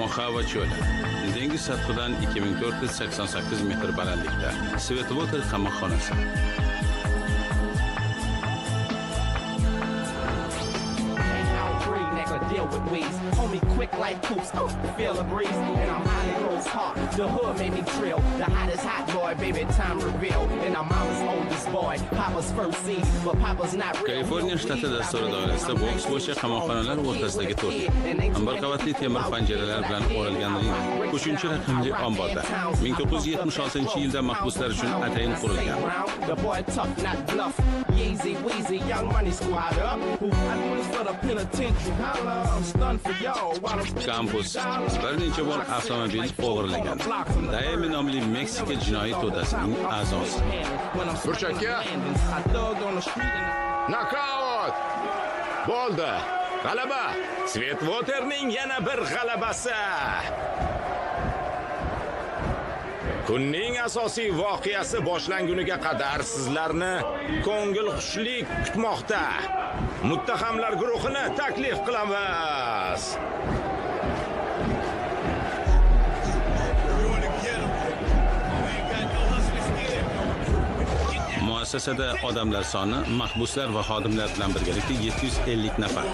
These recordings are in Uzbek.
Moxava cho'li. Dengiz sathidan 2488 metr balandlikda. Svetvoter qamoqxonasi. Homie quick like coops, feel a breeze, and I'm high and rose hot. The hood made me drill, the hottest hot boy, baby, time reveal. And I'm mama's oldest boy, Papa's first seed, but Papa's not real. Kaliforniya shtati dasturi doirasida boks bo'yicha qamoqxonalar o'rtasidagi turnir. Bir qavatli temir panjaralar bilan o'ralgan ring 3-raqamli omborda 1976-yilda mahbuslar uchun atayin qurilgan. The boy tough, not bluff. Yeezy, Weezy, young money squad up. Who I do this for the penitentiary. I'm stunned for y'all. Kampus bir necha bor avtomobil o'g'irlagan. Daemi nomli Meksika jinoiy to'dasining a'zosi. Burchakka. Nokaut! Bo'ldi. G'alaba. Svetvoterning yana bir g'alabasi. Kunning asosiy voqeasi boshlanguniga qadar sizlarni ko'ngil xushlik kutmoqda. Muttahamlar guruhini taklif qilamiz. Muassasada odamlar soni mahbuslar va xodimlar bilan birgalikda 750 nafar.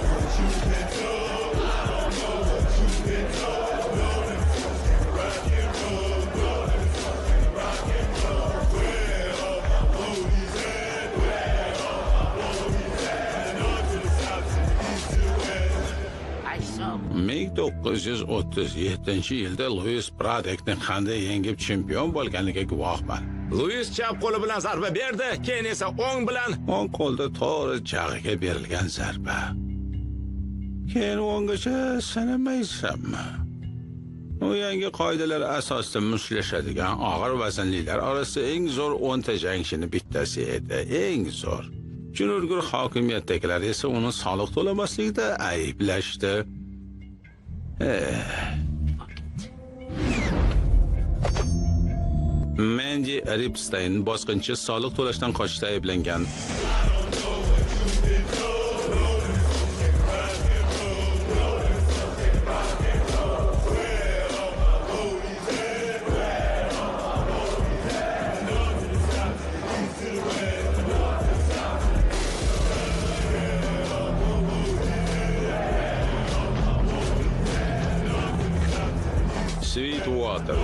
Ming 1937-yilda Luis Pradekni qanday yengib chempion bo'lganiga guvohman. Luis chap qo'li bilan zarba berdi, keyin esa o'ng bilan o'ng qo'lda to'g'ri jag'iga berilgan zarba. Keyin o'nggacha sanamaysanmi? U yangi qoidalar asosida mushtlashadigan og'ir vaznlilar orasida eng zo'r 10 ta jangchini bittasi edi, eng zo'r. Junurgur hokimiyatdagilar esa uni soliq to'lamaslikda ayblashdi. Mandy Ripstein bosqinchi soliq to'lashdan qochishda ayblangan. Sweetwater.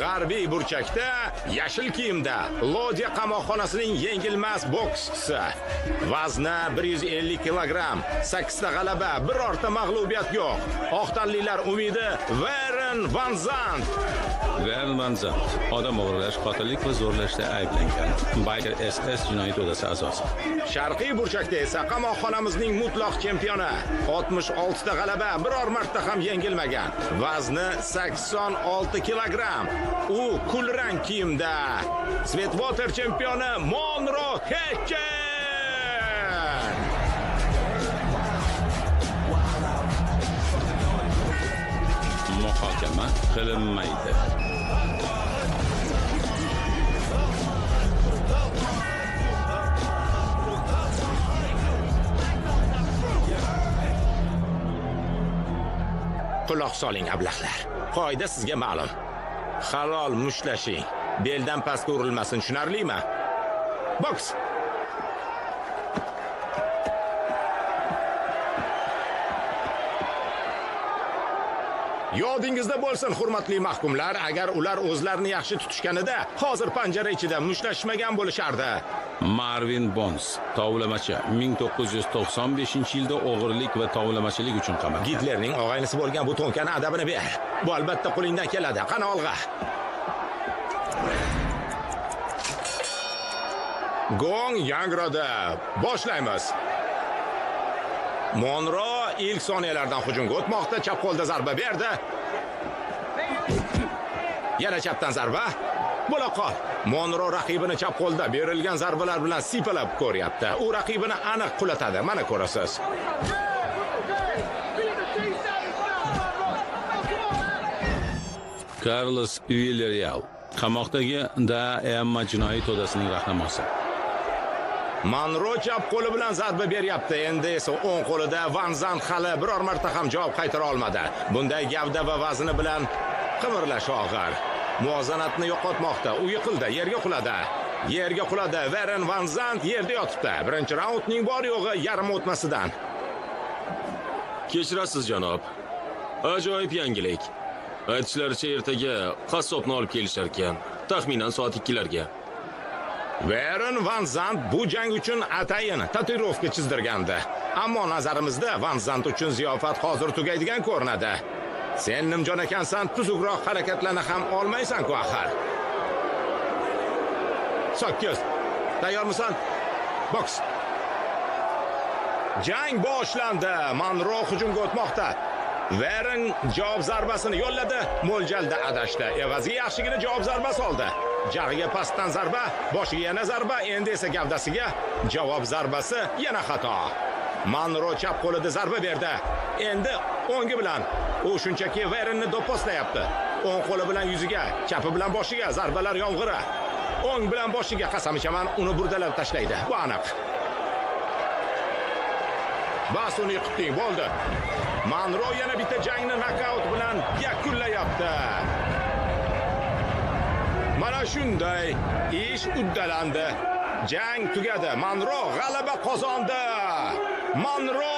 G'arbiy burchakda, yashil kiyimda Lodiya qamoqxonasining yengilmas bokschisi. Vazni 150 kilogramm, 8 ta g'alaba, birorta mag'lubiyat yo'q. Oq tanlilar umidi Warren Van Zandt. Warren Van Zandt odam o'g'irlash, qotillik va zo'rlashda ayblangan. Biker SS jinoiy to'dasi a'zosi. Sharqiy burchakda esa qamoqxonamizning mutlaq chempioni. 66 ta g'alaba, biror marta ham yengilmagan. Vazni 86 kilogramm. U kulrang kiyimda. Svetvoter chempioni Monro Hecken. Muhokama qilinmaydi. Quloq soling ablahlar. Qoida sizga ma'lum. Halol mushlashing. Beldan pastga urilmasin, tushunarlimi? Boks. Yodingizda bo'lsin, hurmatli mahkumlar, agar ular o'zlarini yaxshi tutishganida, hozir panjara ichida mushlashmagan bo'lishardi. Marvin Bonds, tovlamachi, 1995-yilda o'g'irlik va tovlamachilik uchun qamalgan. Gitlerning og'aynisi bo'lgan bu to'nkani adabini ber. Bu albatta qo'lingdan keladi. Qani olg'a. Gong yangradi. Boshlaymiz. Monro ilk soniyalardan hujumga o'tmoqda, chap qo'lda zarba berdi. Yana chapdan zarba. Bo'la qol. Monro raqibini chap qo'lda berilgan zarbalar bilan siypalab ko'ryapti. U raqibini aniq qulatadi. Mana ko'rasiz. Carlos Villarreal qamoqdagi Emma jinoiy to'dasining rahnamosi. Monro chap qo'li bilan zarba beryapti. Endi esa o'ng qo'lida Van Zandt hali biror marta ham javob qaytara olmadi. Bunday gavda va vazni bilan qimirlash og'ir. Muvozanatni yo'qotmoqda. U yiqildi, yerga quladi. Yerga quladi. Warren Van Zandt yerda yotibdi. Birinchi raundning bor yo'g'i yarim o'tmasidan. Kechirasiz janob. Ajoyib yangilik. Aytishlaricha ertaga qassobni olib kelishar ekan. Taxminan soat 2larga. Warren Van Zandt bu jang uchun atayin tatuirovka chizdirgandi. Ammo nazarimizda Van Zandt uchun ziyofat hozir tugaydigan ko'rinadi. Sen nimjon ekansan, tuzukroq harakatlana ham olmaysan-ku axir. 8. Tayyormisan? Boks. Jang boshlandi. Monro hujumga o'tmoqda. Warren javob zarbasini yo'lladi, mo'ljalda adashdi. Evaziga yaxshigina javob zarbasi oldi. Jag'iga pastdan zarba, boshiga yana zarba, endi esa gavdasiga javob zarbasi yana xato. Monro chap qo'lida zarba berdi. Endi o'ngi bilan u shunchaki Warrenni do'pposlayapti. O'ng qo'li bilan yuziga, chapi bilan boshiga zarbalar yomg'iri. O'ng bilan boshiga qasam ichaman, uni burdalab tashlaydi. Bu aniq. Bas uni yiqitding, bo'ldi. Monro yana bitta jangni nokaut bilan yakunlayapti. Mana shunday ish uddalandi. Jang tugadi. Monro g'alaba qozondi. Monro!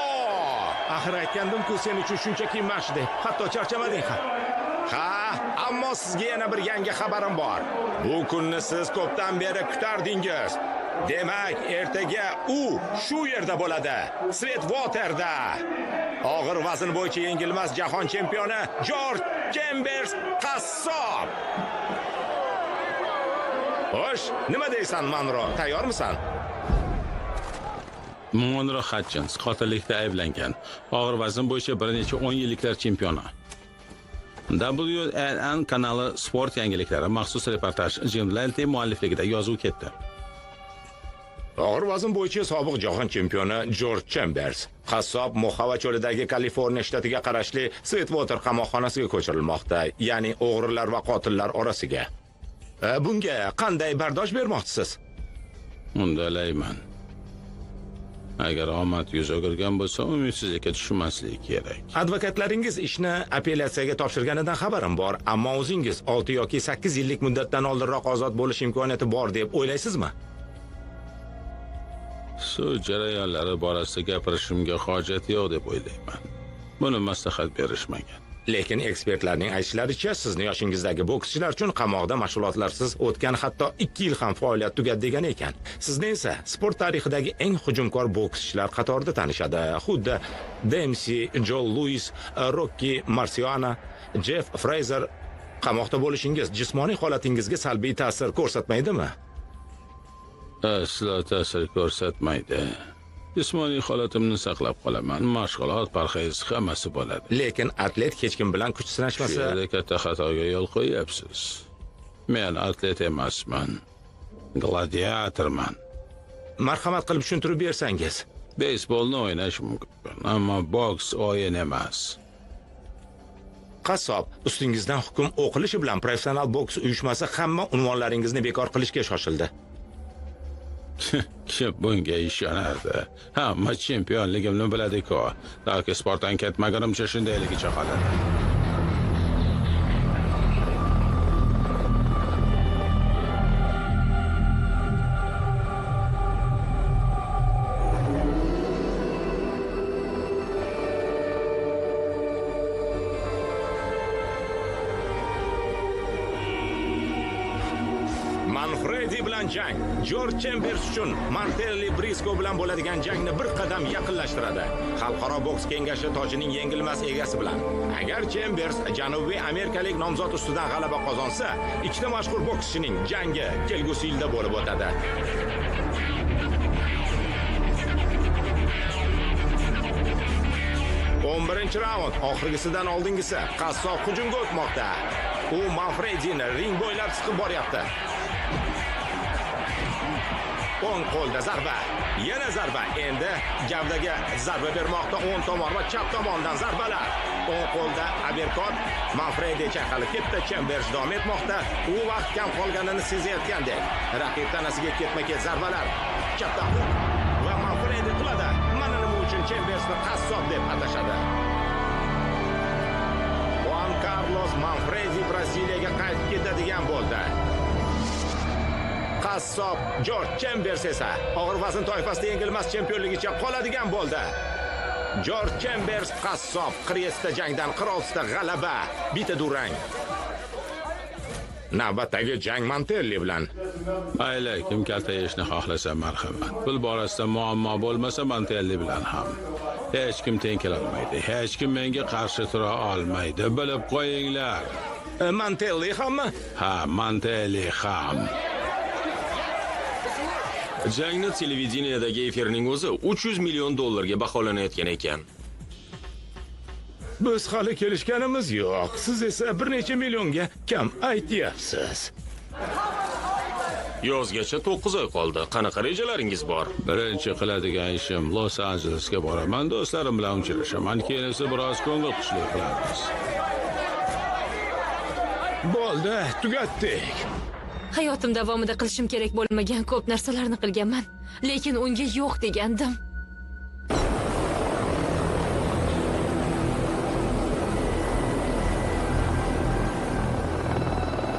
Axir aytgandim-ku sen uchun shunchaki mash deb. Hatto charchamading ham. Ha, ammo sizga yana bir yangi xabarim bor. Bu kunni siz ko'pdan beri kutardingiz. Demak, ertaga u shu yerda bo'ladi. Sweetwaterda. Og'ir vazn bo'yicha yengilmas jahon chempioni Jorj Chambers qassob. Xo'sh, nima deysan, Monro? Tayyormisan? Monro Hutchins qotillikda ayblangan. Og'ir vazn bo'yicha bir necha 10 yilliklar chempioni. WNN kanali sport yangiliklari maxsus reportaj Jim Lalty muallifligida yozuv ketdi. Og'ir vazn bo'yicha sobiq jahon chempioni Jorj Chambers qassob Mohava cho'lidagi Kaliforniya shtatiga qarashli Sweetwater qamoqxonasiga ko'chirilmoqda, ya'ni o'g'rilar va qotillar orasiga. Bunga qanday bardosh bermoqchisiz? Undalayman. Agar omad yuz o'girgan bo'lsa, umidsizlikka tushmaslik kerak. Advokatlaringiz ishni apellyatsiyaga topshirganidan xabarim bor, ammo o'zingiz 6 yoki 8 yillik muddatdan oldinroq ozod bo'lish imkoniyati bor deb o'ylaysizmi? Sud jarayonlari borasida gapirishimga hojat yo'q deb o'ylayman. Buni maslahat berishmagan. Lekin ekspertlarning aytishlaricha, sizni yoshingizdagi bokschilar uchun qamoqda mashg'ulotlarsiz o'tgan hatto 2 yil ham faoliyat tugadi degan ekan. Sizni esa sport tarixidagi eng hujumkor bokschilar qatorida tanishadi. Xuddi Dempsey, Joe Louis, Rocky Marciano, Jeff Fraser. Qamoqda bo'lishingiz jismoniy holatingizga salbiy ta'sir ko'rsatmaydimi? Aslo ta'sir ko'rsatmaydi. Jismoniy holatimni saqlab qolaman. Mashg'ulot, parhez hammasi bo'ladi. Lekin atlet hech kim bilan kuch sinashmasa, Shunday katta xatoga yo'l qo'yapsiz. Men atlet emasman. Gladiatorman. marhamat qilib tushuntirib bersangiz. Beysbolni o'ynash mumkin, ammo boks o'yin emas. Qassob, ustingizdan hukm o'qilishi bilan professional boks uyushmasi hamma unvonlaringizni bekor qilishga shoshildi. Kim bunga ishonardi? Hamma chempionligimni biladi-ku. Balki sportdan ketmagunimcha shundayligicha qoladi. Manfredi bilan jang Jorj Chambers uchun Martelli Brisco bilan bo'ladigan jangni bir qadam yaqinlashtiradi. Xalqaro boks kengashi tojining yengilmas egasi bilan. Agar Chambers Janubiy Amerikalik nomzod ustidan g'alaba qozonsa, ikkita mashhur bokschining jangi kelgusi yilda bo'lib o'tadi. 11-raund, oxirgisidan oldingisi. Qassob hujumga o'tmoqda. U Manfredini ring bo'ylab chiqib boryapti. O'ng qo'lda zarba, yana zarba. Endi gavdaga zarba bermoqda. o'ng tomon va chap tomondan zarbalar. O'ng qo'lda aberkot. Manfredi chaqalib ketdi. Chambers davom etmoqda. U vaqt kam qolganini sezayotgandek. Raqib tanasiga ketma-ket zarbalar. Chapdan va Manfredi qiladi. Mana nima uchun Chambersni qassob deb atashadi. Juan Carlos Manfredi Braziliyaga qaytib ketadigan bo'ldi. Qassob Jorj Chambers esa og'ir vazn toifasida yengilmas chempionligicha qoladigan bo'ldi. Jorj Chambers qassob 47 jangdan 46 g'alaba, bitta durang. Navbatdagi jang Mantelli bilan. Mayli, kim kaltayishni xohlasa marhamat. Pul borasida muammo bo'lmasa Mantelli bilan ham. Hech kim teng kela olmaydi. Hech kim menga qarshi tura olmaydi. Bilib qo'yinglar. Mantelli hammi? Ha, Mantelli ham. Jangni televideniyadagi efirning o'zi 300 million dollarga baholanayotgan ekan. Biz hali kelishganimiz yo'q. Siz esa bir necha millionga kam aytyapsiz. Yozgacha 9 oy qoldi. Qanaqa rejalaringiz bor? Birinchi qiladigan ishim Los Anjelesga boraman, do'stlarim bilan uchrashaman. Keyin esa biroz ko'ngil qushlik qilamiz. Bo'ldi, tugatdik. Hayotim davomida qilishim kerak bo'lmagan ko'p narsalarni qilganman, lekin unga yo'q degandim.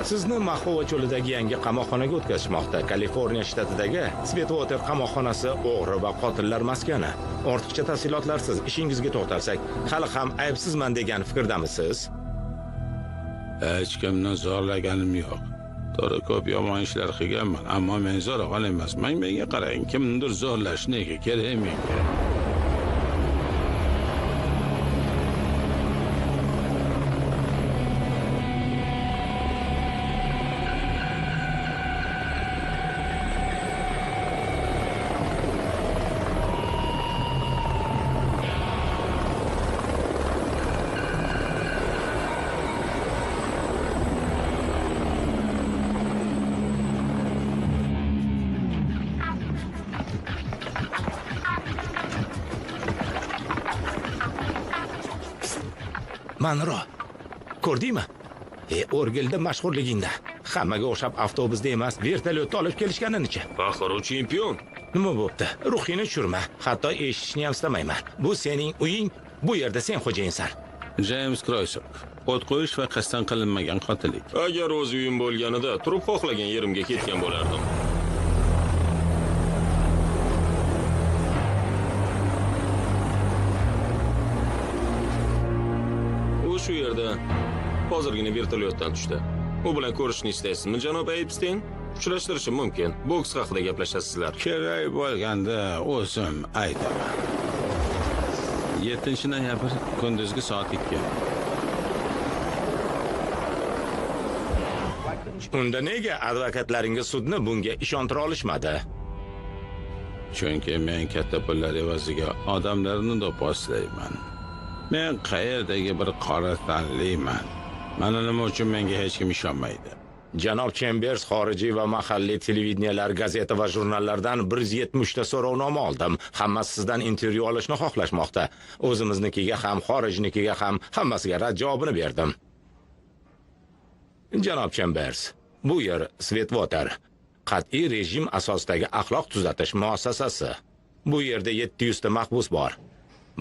Sizni Mahova cho'lidagi yangi qamoqxonaga o'tkazishmoqda. Kaliforniya shtatidagi Sweetwater qamoqxonasi o'g'ri va qotillar maskani. Ortiqcha tafsilotlarsiz ishingizga to'xtalsak, hali ham aybsizman degan fikrdamisiz? Hech kimni zo'rlaganim yo'q. To'g'ri, ko'p yomon ishlar qilganman, ammo men zo'rg'on emasman. Menga qarang, kimnidir zo'rlash nega kerak menga? Manro, ko'rdingmi? O'rgilda mashhurligingda. Hammaga o'xshab avtobusda emas, vertolyotda olib kelishganini-chi. Axir u chempion. Nima bo'pti? Ruhingni tushirma. Hatto eshitishni ham istamayman. Bu sening uying, bu yerda sen xo'jayinsan. James Croysok. O't qo'yish va qasddan qilinmagan qotillik. Agar o'z uyim bo'lganida turib xohlagan yerimga ketgan bo'lardim. Shu yerda hozirgina vertolyotdan tushdi. U bilan ko'rishni istaysizmi, janob Epstein? Uchrashtirishim mumkin. Boks haqida gaplashasizlar. Kerak bo'lganda o'zim aytaman. 7-noyabr kunduzgi soat 2. Unda nega advokatlaringiz sudni bunga ishontira olishmadi? Chunki men katta pullar evaziga odamlarni do'pposlayman. Men qayerdagi bir qora tanliman. Mana nima uchun menga hech kim ishonmaydi. Janob Chambers xorijiy va mahalliy televideniyalar, gazeta va jurnallardan 170 ta so'rovnoma oldim. Hammasi sizdan intervyu olishni xohlashmoqda. O'zimiznikiga ham, xorijnikiga ham hammasiga rad javobini berdim. Janob Chambers, bu yer Sweetwater, qat'iy rejim asosidagi axloq tuzatish muassasasi. Bu yerda 700 ta mahbus bor.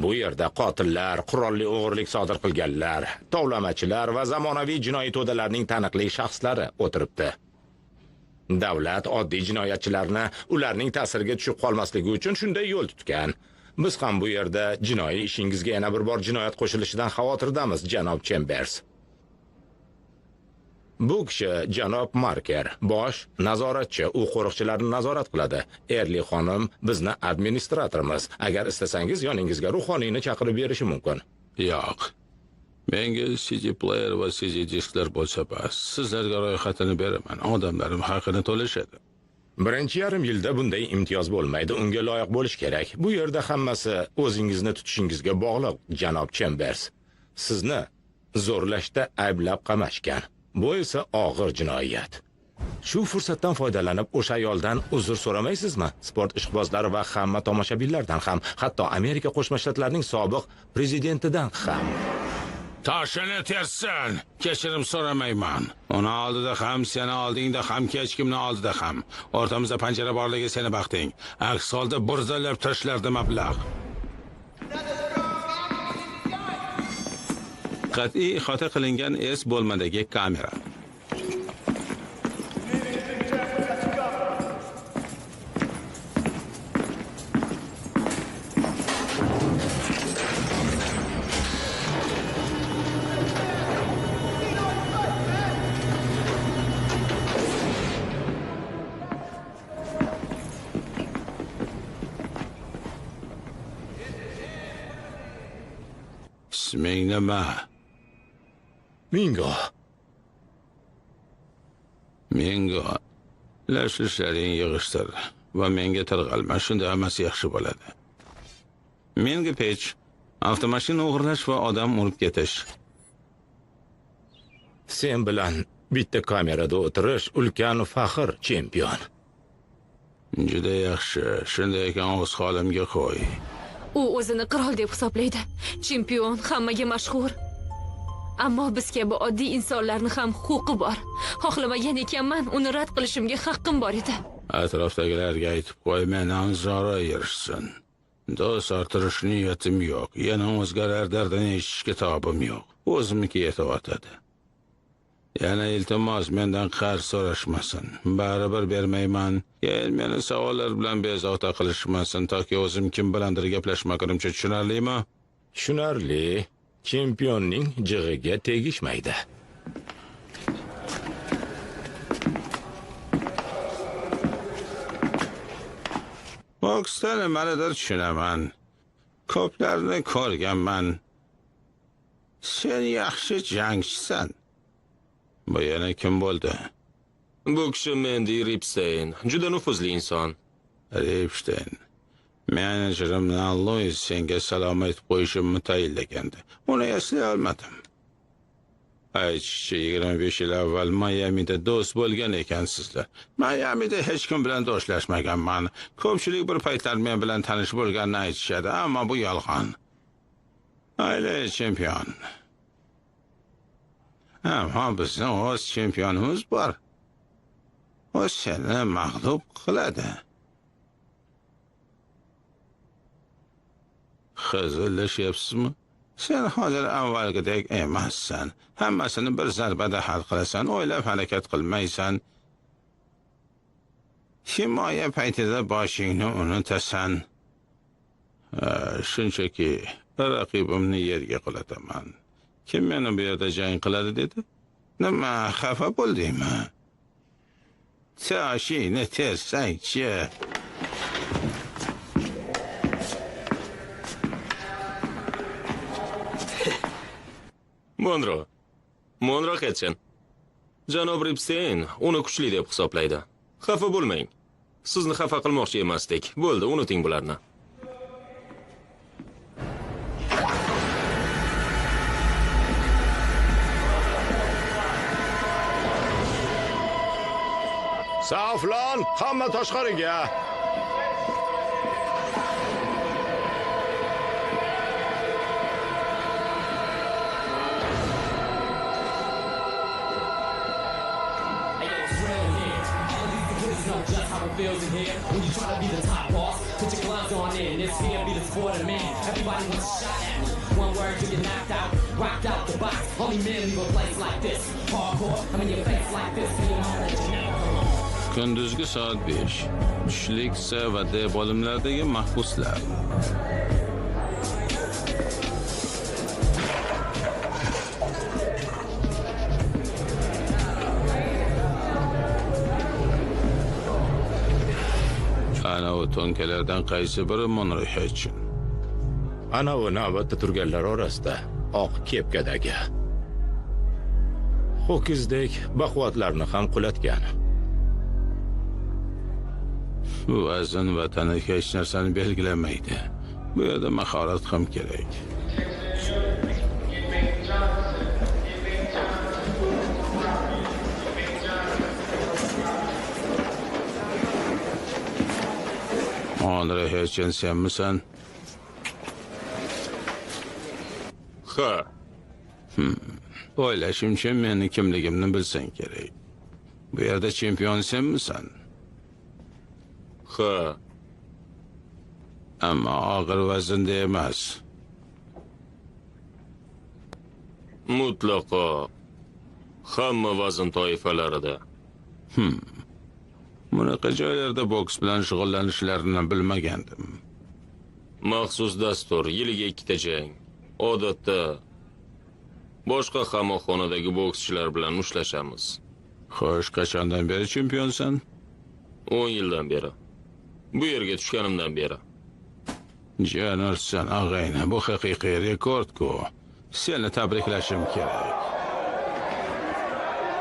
Bu yerda qotillar, qurolli o'g'irlik sodir qilganlar, tovlamachilar va zamonaviy jinoiy to'dalarning taniqli shaxslari o'tiribdi. Davlat oddiy jinoyatchilarni ularning ta'siriga tushib qolmasligi uchun shunday yo'l tutgan. Biz ham bu yerda jinoiy ishingizga yana bir bor jinoyat qo'shilishidan xavotirdamiz, janob Chambers. Bu kishi janob Marker, bosh nazoratchi, u qo'riqchilarni nazorat qiladi. Erli xonim bizni administratorimiz. Agar istasangiz yoningizga ruhoniyni chaqirib berishi mumkin. Yo'q. Menga CD player va CD disklar bo'lsa bas. Sizlarga ro'yxatini beraman. Odamlarim haqini to'lashadi. Birinchi yarim yilda bunday imtiyoz bo'lmaydi, unga loyiq bo'lish kerak. Bu yerda hammasi o'zingizni tutishingizga bog'liq, janob Chambers. Sizni zo'rlashda ayblab qamashgan. Bu esa og'ir jinoyat. Shu fursatdan foydalanib o'sha ayoldan uzr so'ramaysizmi? Sport ishqibozlari va hamma tomoshabinlardan ham, hatto Amerika Qo'shma Shtatlarining sobiq prezidentidan ham. Toshini tersin, kechirim so'ramayman. Uni oldida ham, seni oldingda ham, hech kimni oldida ham. O'rtamizda panjara borligi seni baxting. Aks holda burzalab tashlardi mablag'. Qat'iy ihota qilingan S bo'lmadagi kamera. Isming nima? Mingo. Mingo. Lashishlaring yig'ishtir va menga tirg'alma, shunda hammasi yaxshi bo'ladi. Menga pech, avtomashina o'g'irlash va odam urib ketish. Sen bilan bitta kamerada o'tirish ulkan faxr, chempion. Juda yaxshi. Shunday ekan o'z holimga qo'y. U o'zini qirol deb hisoblaydi. Chempion, hammaga mashhur. Ammo biz kabi oddiy insonlarning ham huquqi bor. Xohlamagan ekanman, uni rad qilishimga haqqim bor edi. Atrofdagilarga aytib qo'y, mendan zora erishsin. Do'st orttirish niyatim yo'q. Yana o'zgalar dardini eshitishga tobim yo'q. O'zimniki yetayotadi. Yana iltimos mendan qarz so'rashmasin. Baribir bermayman. Keyin meni savollar bilan bezovta qilishmasin, toki o'zim kim bilandir gaplashmagunimcha, tushunarlimi? Tushunarli. Chempionning jig'iga tegishmaydi. Boksda nimanidir tushunaman. Ko'plarni ko'rganman. Sen yaxshi jangchisan. Bu yana kim bo'ldi? Bu kishi Mandy Ripstein, juda nufuzli inson. Ripstein. Menejerimdan Louis senga salom aytib qo'yishimni tayinlagandi. Uni eslay olmadim. Aytishchi, 25 yil avval Miami'da do'st bo'lgan ekansizlar. Miami'da hech kim bilan do'stlashmaganman. Ko'pchilik bir paytlar men bilan tanish bo'lganini aytishadi, ammo bu yolg'on. Ayli chempion. Ammo bizning o'z chempionimiz bor. O seni mag'lub qiladi. Xizillashyapsizmi? Sen hozir avvalgidek emassan. Hammasini bir zarbada hal qilasan, o'ylab harakat qilmaysan. Himoya paytida boshingni unutasan. Shunchaki raqibimni yerga qulataman. Kim meni bu yerda jang qiladi dedi? Nima, xafa bo'ldingmi? Toshini tersang-chi. Monro ketsin. Janob Ripstein uni kuchli deb hisoblaydi. Xafa bo'lmang. Sizni xafa qilmoqchi emasdik. Bo'ldi, unuting bularni. Saflon, hamma tashqariga. Feels in here when you try to be the top boss. Put your gloves on in. This here be the sport of man. Everybody wants a shot at me. One word, you get knocked out, rocked out the box. Only men leave a place like this. Hardcore, I'm in your face like this. And you know that you never come on. Kunduzgi soat 5. Tushlik S va D bo'limlaridagi mahbuslar. Ana o to'nkalardan qaysi biri Monroe uchun? Ana u navbatda turganlar orasida oq kepkadagi. Ho'kizdek baquvvatlarni ham qulatgan. Vazn vatani hech narsani belgilamaydi. Bu yerda mahorat ham kerak. Andre Hechin senmisan? Ha, O'ylashimcha meni kimligimni bilsang kerak. Bu yerda chempion senmisan? ha. Ammo og'ir vaznda emas. Mutlaqo. Hamma vazn toifalarida. Bunaqa joylarda boks bilan shug'ullanishlarini bilmagandim. Maxsus dastur, yiliga 2 ta jang. Odatda boshqa qamoqxonadagi bokschilar bilan mushtlashamiz. Xo'sh, qachondan beri chempionsan? 10 yildan beri. Bu yerga tushganimdan beri. Janarsan og'ayni, bu haqiqiy rekord-ku. Seni tabriklashim kerak.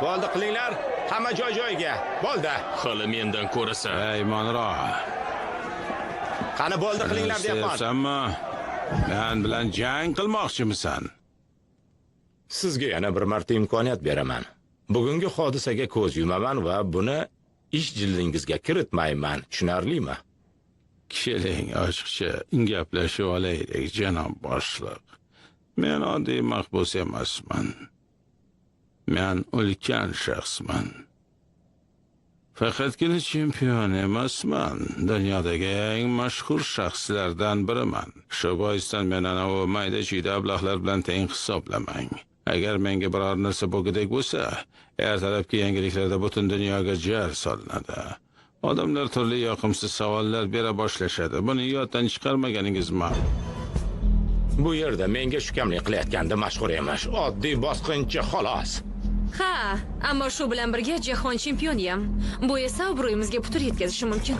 Bo'ldi qilinglar. Hamma joy-joyiga. Bo'ldi. Hali mendan ko'rasan. Ey Monro, Qani bo'ldi qilinglar deyapman. Istayapsanmi? Men bilan jang qilmoqchimisan? Sizga yana bir marta imkoniyat beraman. Bugungi hodisaga ko'z yumaman va buni ish jildingizga kiritmayman. Tushunarlimi? Keling, ochiqcha gaplashib olaylik, janob boshliq. Men oddiy mahbus emasman. Men ulkan shaxsman. Faqatgina chempion emasman. Dunyodagi eng mashhur shaxslardan biriman. Shu boisdan men ana u mayda-chuyda ablahlar bilan teng hisoblamang. Agar menga biror narsa bo'lgudek bo'lsa, ertalabki yangiliklarda butun dunyoga jar solinadi. Odamlar turli yoqimsiz savollar bera boshlashadi. Buni yoddan chiqarmaganingiz ma'qul. Bu yerda menga shukamlik qilayotganda mashhur emas. Oddiy bosqinchi xolos. Ha, ammo shu bilan birga jahon chempioniyam. Bu esa obro'yimizga putur yetkazishi mumkin.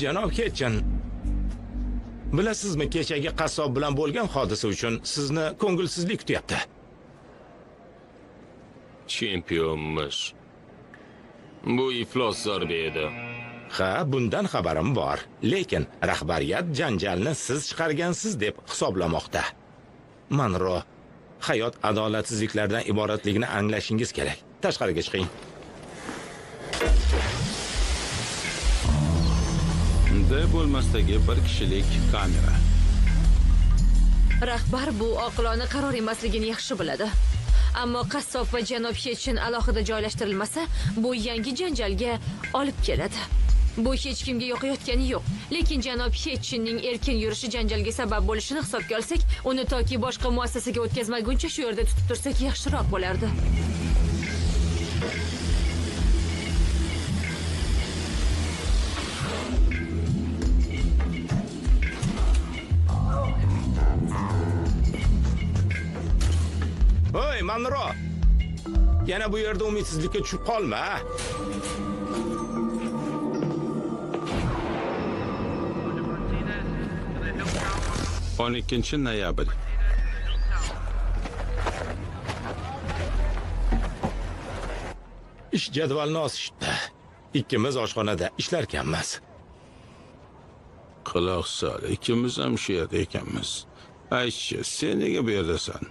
Janob Ketchin, bilasizmi, kechagi qassob bilan bo'lgan hodisa uchun sizni ko'ngilsizlik kutyapti. Chempionmish. Bu iflos zarba edi. Ha, bundan xabarim bor. Lekin rahbariyat janjalni siz chiqargansiz deb hisoblamoqda. Monro, hayot adolatsizliklardan iboratligini anglashingiz kerak. Tashqariga chiqing. Da bo'lmasdagi bir kishilik kamera. Rahbar bu oqilona qaror emasligini yaxshi biladi. Ammo qassob va janob Hechin alohida joylashtirilmasa, bu yangi janjalga olib keladi. Bu hech kimga yoqayotgani yo'q. Lekin janob Hechinning erkin yurishi janjalga sabab bo'lishini hisobga olsak, uni toki boshqa muassasaga o'tkazmaguncha shu yerda tutib tursak yaxshiroq bo'lardi. Hoy, Monro. Yana bu yerda umidsizlikka tushib qolma. 12 noyabr. Ish jadvalini osishdi. Ikkimiz oshxonada ishlarkanmiz. Quloq sol, ikkimiz ham shu yerda ekanmiz. Aytchi, sen nega bu yerdasan?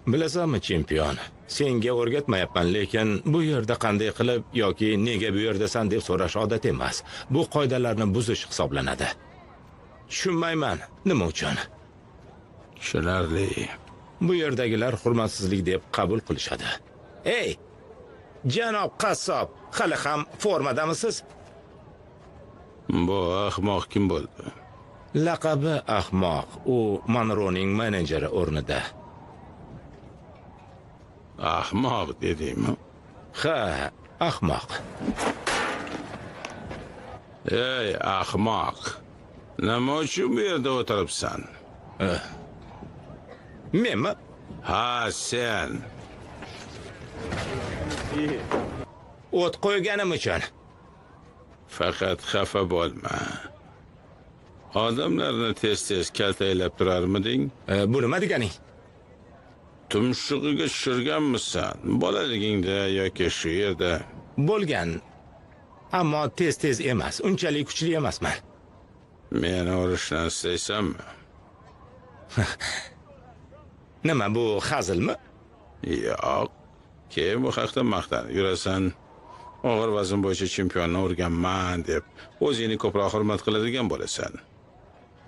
Bilasanmi, chempion? Senga o'rgatmayapman, lekin bu yerda qanday qilib yoki nega bu yerdasan deb so'rash odat emas. Bu qoidalarni buzish hisoblanadi. Tushunmayman, nima uchun? Tushunarli. Bu yerdagilar hurmatsizlik deb qabul qilishadi. Ey, janob qassob, hali ham formadamisiz? Bu ahmoq kim bo'ldi? Laqabi ahmoq, u Monroning menejeri o'rnida. Ahmoq dedingmi? Ha, ahmoq. Ey, ahmoq. Nima uchun bu yerda o'tiribsan? Menmi? Ha, sen. O't qo'yganim uchun. Faqat xafa bo'lma. Odamlarni tez-tez kaltaylab turarmiding? Bu nima deganing? tumshug'iga tushirganmisan? Bolaligingda yoki shu yerda? Bo'lgan. Ammo tez emas, unchalik kuchli emasman. Meni urishni istaysanmi? Nima bu, hazilmi? Yo'q. Keyin bu haqda maqtanib yurasan. Og'ir vazn bo'yicha chempionni urganman deb o'zingni ko'proq hurmat qiladigan bo'lasan.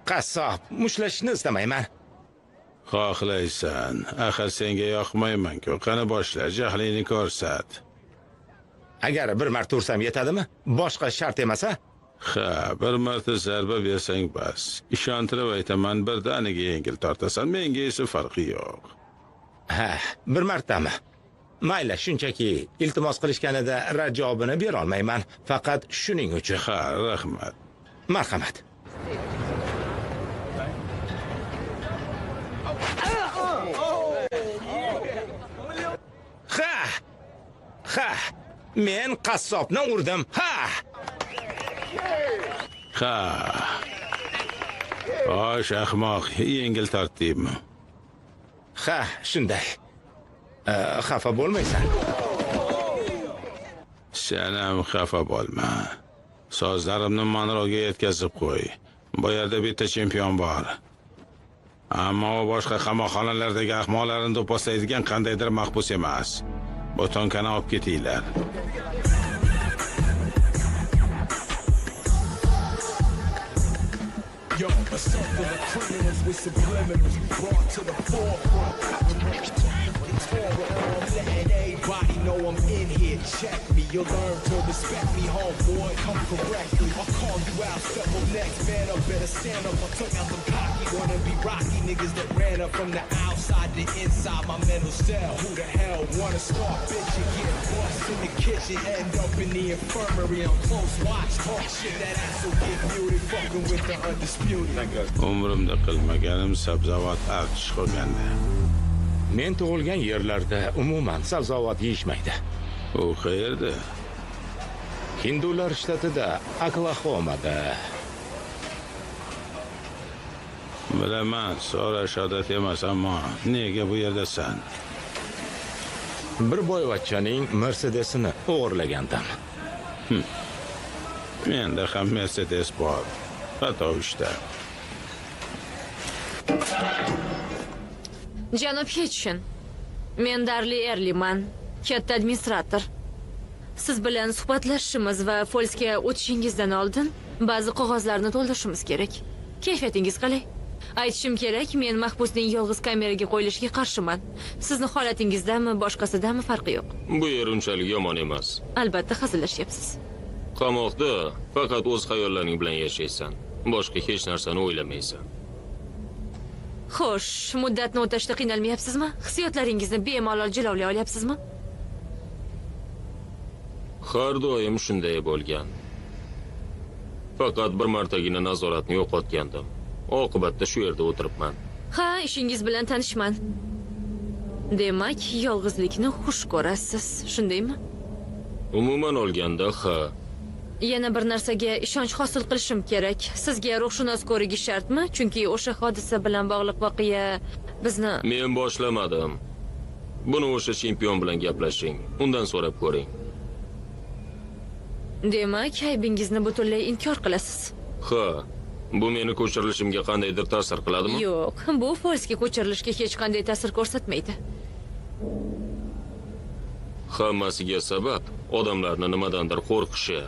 Qassob, mushlashishni istamayman. Xohlaysan. Axir senga yoqmayman-ku. Qani boshla, jahlingni ko'rsat. Agar bir marta ursam yetadimi? Boshqa shart emasa? Ha, bir marta zarba bersang bas. Ishontirib aytaman, birdaniga yengil tortasan, menga esa farqi yo'q. Ha, bir martami? Mayli, shunchaki iltimos qilishganida rad javobini bera olmayman. Faqat shuning uchun. Ha, rahmat. Marhamat. Ha! Men qassobni urdim. Ha! Xo'sh, ahmoq, yengil tortdingmi? Ha, shunday. Xafa bo'lmaysan. Sen ham xafa bo'lma. Sozlarimni Monroga yetkazib qo'y. Bu yerda bitta chempion bor. Ammo u boshqa qamoqxonalardagi ahmoqlarni do'pposlaydigan qandaydir mahbus emas. Botonkani olib ketinglar. Yo, a circle of criminals with subliminals brought to the forefront. Letting everybody know I'm in here. Check me, you'll learn to respect me, homeboy. Come correctly. I'll call you out, step up next, man. I better stand up. I took out them cocky, wanna be rocky niggas that ran up from the outside to inside my mental cell. Who the hell wanna start bitching? Get bust in the kitchen, end up in the infirmary on close watch. Talk shit, that ass will get muted. Fucking with the undisputed. Umrimda qilmaganim sabzavot archish qolgandi. Men tug'ilgan yerlarda umuman sabzavot yeyishmaydi. U qayerda? Hindular shtatida, Oklahomada. Bilaman, so'rash odat emas, ammo nega bu yerdasan? Bir boyvachchaning Mercedesini o'g'irlagandim. Menda ham Mercedes bor. Xato ishda. Janob Hitchin, men Darli Erliman, katta administrator. Siz bilan suhbatlashishimiz va Folsga o'tishingizdan oldin ba'zi qog'ozlarni to'ldirishimiz kerak. Kayfiyatingiz qalay? Aytishim kerak, men mahbusning yolg'iz kameraga qo'yilishiga qarshiman. Sizni holatingizdami, boshqasidami farqi yo'q. Bu yer unchalik yomon emas. Albatta hazillashyapsiz. Qamoqda faqat o'z xayollaring bilan yashaysan. Boshqa hech narsani o'ylamaysan. Xo'sh, muddatni o'tashda qiynalmayapsizmi? Hissiyotlaringizni bemalol jilovlay olyapsizmi? Har doim shunday bo'lgan. Faqat bir martagina nazoratni yo'qotgandim. Oqibatda shu yerda o'tiribman. Ha, ishingiz bilan tanishman. Demak, yolg'izlikni xush ko'rasiz, shundaymi? Umuman olganda, ha. Yana bir narsaga ishonch hosil qilishim kerak. Sizga ruhshunos ko'rigi shartmi? Chunki o'sha hodisa bilan bog'liq voqea bizni... Men boshlamadim. Buni o'sha chempion bilan gaplashing. Undan so'rab ko'ring. Demak, aybingizni butunlay inkor qilasiz. Ha. Bu meni ko'chirilishimga qandaydir ta'sir qiladimi? Yo'q, bu Folsga ko'chirilishga hech qanday ta'sir ko'rsatmaydi. Hammasiga sabab odamlarni nimadandir qo'rqishi.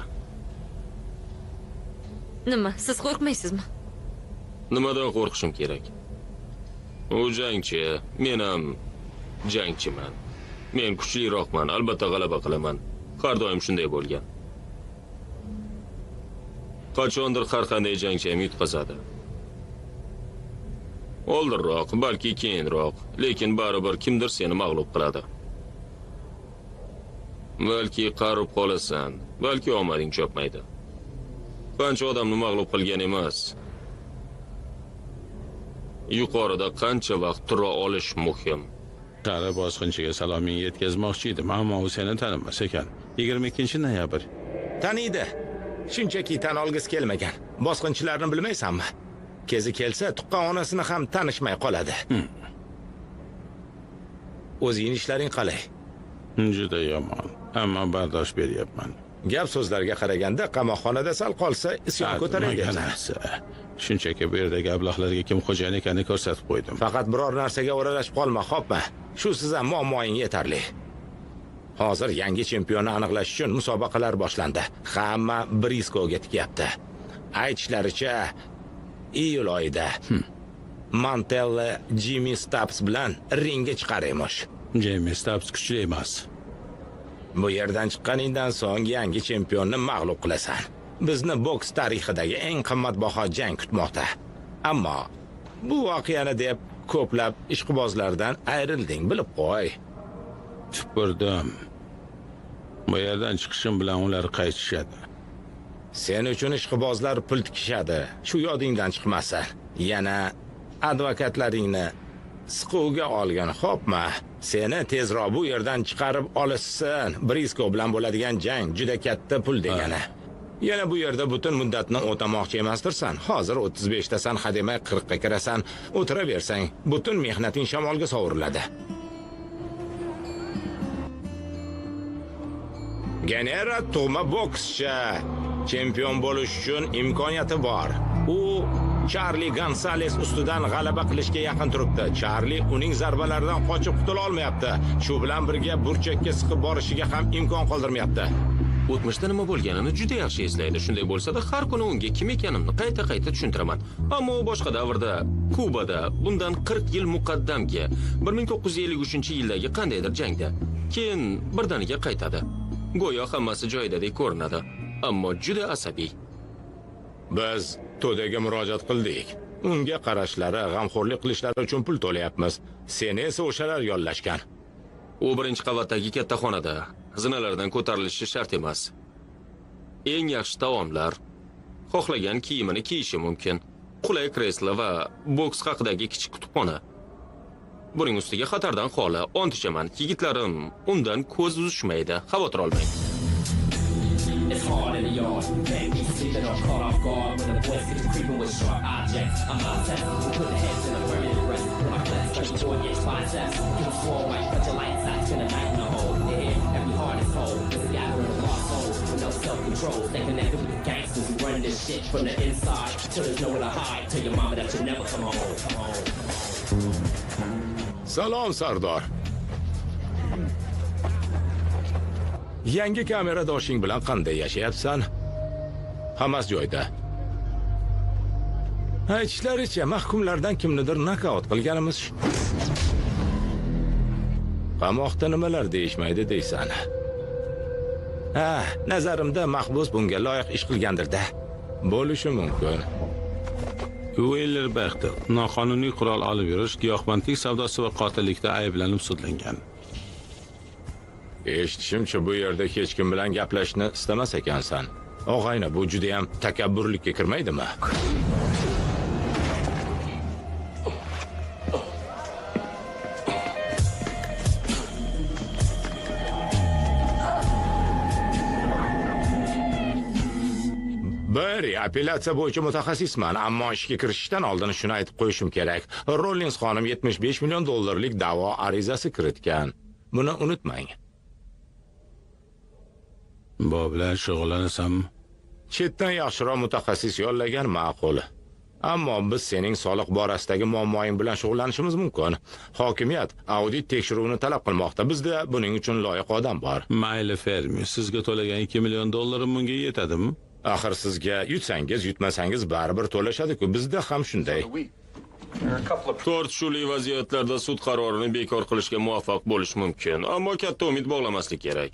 Nima, siz qo'rqmaysizmi? Nimadan qo'rqishim kerak? U jangchi, men ham jangchiman. Men kuchliroqman, albatta g'alaba qilaman. Har doim shunday bo'lgan. Qachondir har qanday jangchi ham yutqazadi. Oldinroq, balki keyinroq, lekin baribir kimdir seni mag'lub qiladi. Balki qarib qolasan, balki omading chopmaydi. Qancha odamni mag'lub qilgan emas. Yuqorida qancha vaqt tura olish muhim. Qari bosqinchiga saloming yetkazmoqchi edim, ammo u seni tanimas ekan. 22-noyabr. Taniydi. Shunchaki tan olgisi kelmagan. Bosqinchilarni bilmaysanmi? Kezi kelsa, tuqqan onasini ham tanishmay qoladi. o'zing ishlaring qalay? Juda yomon. Ammo bardosh beryapman. Gap so'zlarga qaraganda qamoqxonada sal qolsa isyon ko'taray deyapsan. narsa. Shunchaki bu yerdagi ablahlarga kim xo'jayin ekanini ko'rsatib qo'ydim. Faqat biror narsaga o'ralashib qolma, xo'pmi? Shu sizdan muammoing yetarli. Hozir yangi chempionni aniqlash uchun musobaqalar boshlandi. Hamma Briskoga tikyapti. Aytishlaricha, iyul oyida Mantella Jimmy Stubbs bilan ringga chiqar emish. Jimmy Stubbs kuchli emas. Bu yerdan chiqqaningdan so'ng yangi chempionni mag'lub qilasan. Bizni boks tarixidagi eng qimmatbaho jang kutmoqda. Ammo bu voqeani deb ko'plab ishqibozlardan ayrilding, bilib qo'y. Tupurdim. Bu yerdan chiqishim bilan ular qaytishadi. Sen uchun ishqibozlar pul tikishadi. Shu yodingdan chiqmasin. Yana advokatlaringni siquvga olgan, xo'pmi? Seni tezroq bu yerdan chiqarib olishsin. Brisko bilan bo'ladigan jang juda katta pul degani. Yana bu yerda butun muddatni o'tamoqchi emasdirsan. Hozir 35 tasan, hademay 40 ga kirasan. O'tiraversang, butun mehnating shamolga sovuriladi. Genera tug'ma bokschi. Chempion bo'lish uchun imkoniyati bor. U Charlie Gonzalez ustidan g'alaba qilishga yaqin turibdi. Charlie uning zarbalaridan qochib qutula olmayapti. Shu bilan birga burchakka siqib borishiga ham imkon qoldirmayapti. O'tmishda nima bo'lganini juda yaxshi eslaydi. Shunday bo'lsa-da, har kuni unga kim ekanimni qayta-qayta tushuntiraman. Ammo boshqa davrda, Kubada, bundan 40 yil muqaddamga 1953-yildagi qandaydir jangda keyin birdaniga qaytadi. Go'yo hammasi joyidadek ko'rinadi, ammo juda asabiy. Biz To'daga murojaat qildik. Unga qarashlari, g'amxo'rlik qilishlari uchun pul to'layapmiz. Seni esa o'shalar yollashgan. U birinchi qavatdagi katta xonada zinalardan ko'tarilishi shart emas. Eng yaxshi taomlar, xohlagan kiyimini kiyishi mumkin. Qulay kreslo va boks haqidagi kichik kutubxona. Buning ustiga xatardan xoli, ont ichaman. Yigitlarim undan ko'z uzishmaydi. Xavotir olmang. It's hard in the yard, baby, sleeping or caught off guard when the boys get to creeping with sharp objects. I'm not testing, we put the heads in a permanent rest. When I flex, 34 inch biceps, can swore white, but your lights out, spend a night in the hole. Yeah, every heart is whole, there's a gathering of lost souls with no self-control. Stay connected with the gangsters who run this shit from the inside, till there's nowhere to hide. Tell your mama that you'll never come home. Salom Sardor. Yangi kameradoshing bilan qanday yashayapsan? Hammasi joyida. Aytishlaricha, mahkumlardan kimnidir nokaut qilganimiz. Qamoqda nimalar deyishmaydi deysan. Nazarimda mahbus bunga loyiq ish qilgandir-da. Bo'lishi mumkin. Wheeler Bechtel noqonuniy qurol olib yurish, giyohvandlik savdosi va qotillikda ayblanib sudlangan. Eshitishimcha bu yerda hech kim bilan gaplashishni istamas ekansan. Og'ayna, bu juda ham takabburlikka kirmaydimi? Apellyatsiya bo'yicha mutaxassisman, ammo ishga kirishishdan oldin shuni aytib qo'yishim kerak. Rollins xonim $75 million da'vo arizasi kiritgan. Buni unutmang. Bu bilan shug'ullanasanmi? Chetdan yaxshiroq mutaxassis yollagan ma'qul. Ammo biz sening soliq borasidagi muammoing bilan shug'ullanishimiz mumkin. Hokimiyat audit tekshiruvini talab qilmoqda. Bizda buning uchun loyiq odam bor. Mayli Fermi, sizga to'lagan $2 million bunga yetadimi? Axir sizga yutsangiz, yutmasangiz baribir to'lashadi-ku. Bizda ham shunday. Tortishuvli vaziyatlarda sud qarorini bekor qilishga muvaffaq bo'lish mumkin, ammo katta umid bog'lamaslik kerak.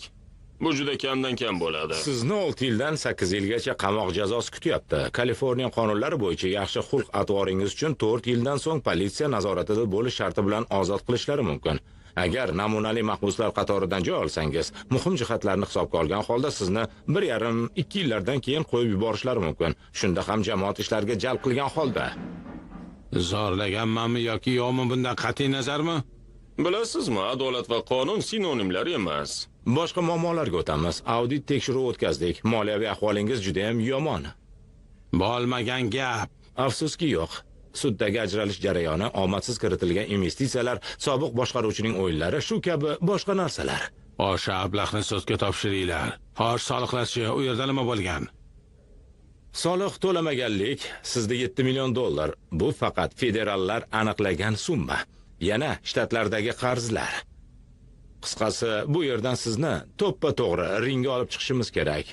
Bu juda kamdan kam bo'ladi. Sizni 6 yildan 8 yilgacha qamoq jazosi kutyapti. Kaliforniya qonunlari bo'yicha yaxshi xulq-atvoringiz uchun 4 yildan so'ng politsiya nazoratida bo'lish sharti bilan ozod qilishlari mumkin. Agar namunali mahbuslar qatoridan joy olsangiz, muhim jihatlarni hisobga olgan holda sizni 1,5-2 yillardan keyin qo'yib yuborishlari mumkin. Shunda ham jamoat ishlariga jalb qilgan holda. Zorlaganmanmi yoki yo'qmi, bundan qat'iy nazarmi? Bilasizmi, adolat va qonun sinonimlar emas. Boshqa muammolarga o'tamiz. Audit tekshiruvi o'tkazdik. Moliyaviy ahvolingiz juda ham yomon. Bo'lmagan gap. Afsuski yo'q. suddagi ajralish jarayoni, omadsiz kiritilgan investitsiyalar, sobiq boshqaruvchining o'yinlari, shu kabi boshqa narsalar. O'sha ablahni sudga topshiringlar. Xo'sh, soliqlarchi, u yerda nima bo'lgan? Soliq to'lamaganlik sizda 7 million dollar. Bu faqat federallar aniqlagan summa. Yana shtatlardagi qarzlar. Qisqasi, bu yerdan sizni to'ppa-to'g'ri ringga olib chiqishimiz kerak.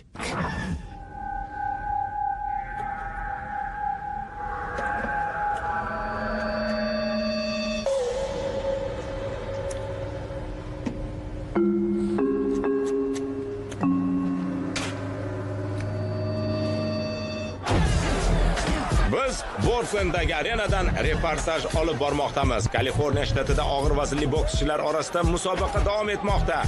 Biz Portlanddagi arenadan reportaj olib bormoqdamiz. Kaliforniya shtatida og'ir vaznli bokschilar orasida musobaqa davom etmoqda.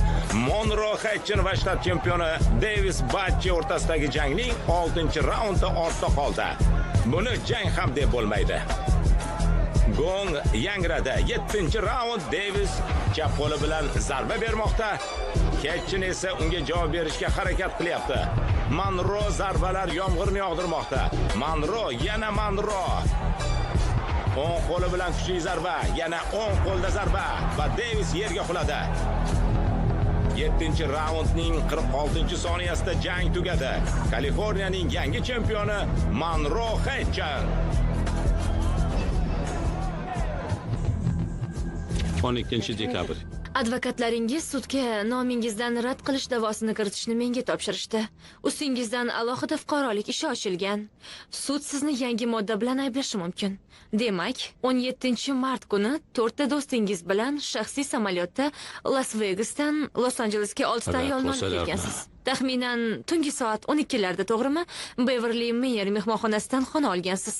Monroe Hatchin va shtat chempioni Davis Batchi o'rtasidagi jangning 6-raundi ortda qoldi. Buni jang ham deb bo'lmaydi. Gong yangradi. 7-raund Davis chap qo'li bilan zarba bermoqda. Hatchin esa unga javob berishga harakat qilyapti. Monroe zarbalar yomg'irni yog'dirmoqda. Monroe yana Monroe. O'ng qo'li bilan kuchli zarba, yana o'ng qo'lda zarba va Davis yerga quladi. 7-raundning 46-soniyasida jang tugadi. Kaliforniyaning yangi chempioni Monroe Hatchin. 12-dekabr. Advokatlaringiz sudga nomingizdan rad qilish da'vosini kiritishni menga topshirishdi. Ustingizdan alohida fuqarolik ishi ochilgan. Sud sizni yangi modda bilan ayblashi mumkin. Demak, 17-mart kuni 4 ta do'stingiz bilan shaxsiy samolyotda Las Vegasdan Los-Anjelesga 6 ta ayolni olib kelgansiz. Taxminan tungi soat 12larda, to'g'rimi? Beverly Meyer mehmonxonasidan xona olgansiz.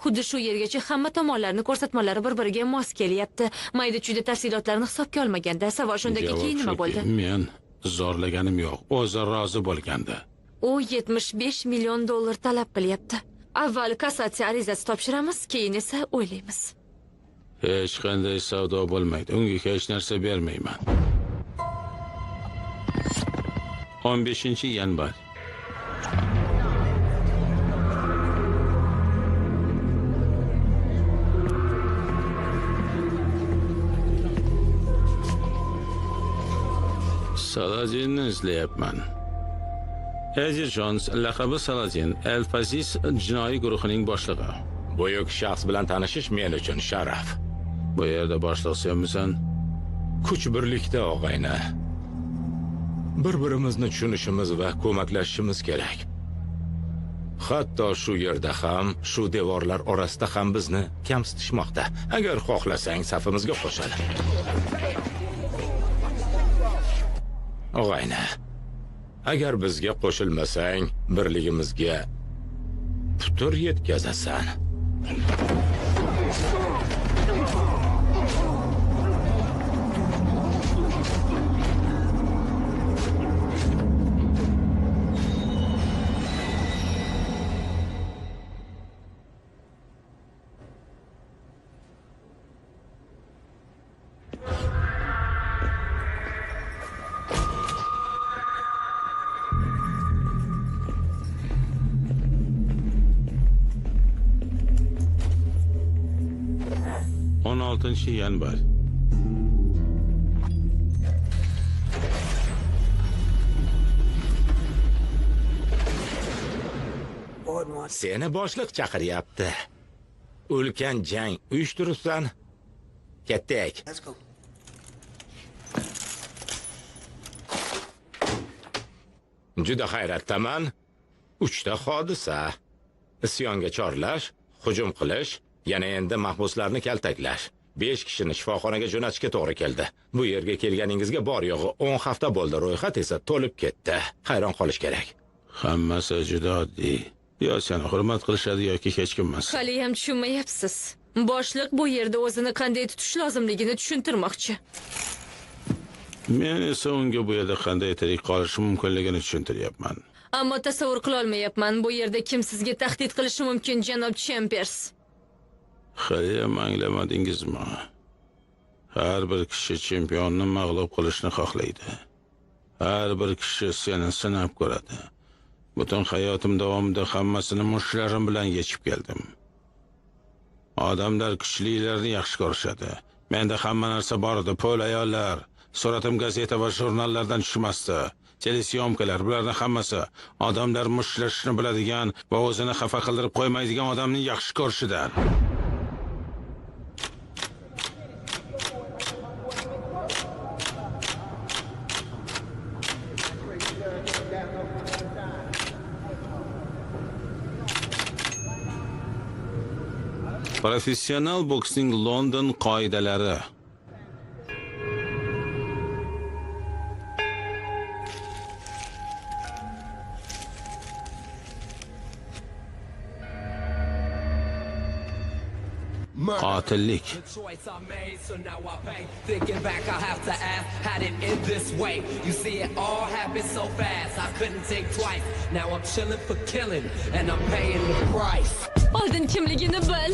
Xuddi shu yergacha hamma tomonlarning ko'rsatmalari bir-biriga mos kelyapti. Mayda-chuyda tafsilotlarni hisobga olmaganda, savol shundaki, keyin nima bo'ldi? Men zorlaganim yo'q. O'zi rozi bo'lgandi. U 75 million dollar talab qilyapti. Avval kassatsiya arizasi topshiramiz, keyin esa o'ylaymiz. Hech qanday savdo bo'lmaydi. Unga hech narsa bermayman. 15-yanvar. Saladinni izlayapman. Eddie Jones laqabi Saladin, El-Faziz jinoiy guruhining boshlig'i. Buyuk shaxs bilan tanishish men uchun sharaf. Bu yerda boshliq senmisan? Kuch birlikda og'ayni. Bir-birimizni tushunishimiz va ko'maklashishimiz kerak. Hatto shu yerda ham, shu devorlar orasida ham bizni kamsitishmoqda. Agar xohlasang, safimizga qo'shil. Og'ayni, agar bizga qo'shilmasang, birligimizga putur yetkazasan. Yanvar. Seni boshliq chaqiryapti. Ulkan jang uyushtiribsan. Ketdik. Juda hayratdaman. 3 ta hodisa. Isyonga chorlash, hujum qilish, yana endi mahbuslarni kaltaklash. 5 kishini shifoxonaga jo'natishga to'g'ri keldi. Bu yerga kelganingizga bor yo'g'i 10 hafta bo'ldi, ro'yxat esa to'lib ketdi. Hayron qolish kerak. Hammasi juda oddiy. Yo seni hurmat qilishadi yoki hech kimmas. Hali ham tushunmayapsiz. Boshliq bu yerda o'zini qanday tutish lozimligini tushuntirmoqchi. Men esa unga bu yerda qanday tirik qolishi mumkinligini tushuntiryapman. Ammo tasavvur qila olmayapman, bu yerda kim sizga tahdid qilishi mumkin, janob Chambers. Haliyam anglamadingizmi? Har bir kishi chempionni mag'lub qilishni xohlaydi. Har bir kishi seni sinab ko'radi. Butun hayotim davomida hammasini mushlarim bilan yechib keldim. Odamlar kuchlilarni yaxshi ko'rishadi. Menda hamma narsa bor edi, pul, ayollar. Suratim gazeta va jurnallardan tushmasdi. Telesyomkalar, bularning hammasi odamlar mushlashni biladigan va o'zini xafa qildirib qo'ymaydigan odamni yaxshi ko'rishidan. Professional boksning London qoidalari. Qotillik. The choice I made, so now I pay. Thinking back, I have to ask, how did it end this way? You see, it all happened so fast, I couldn't think twice. Now I'm chilling for killing, and I'm paying the price. Oldin kimligini bil.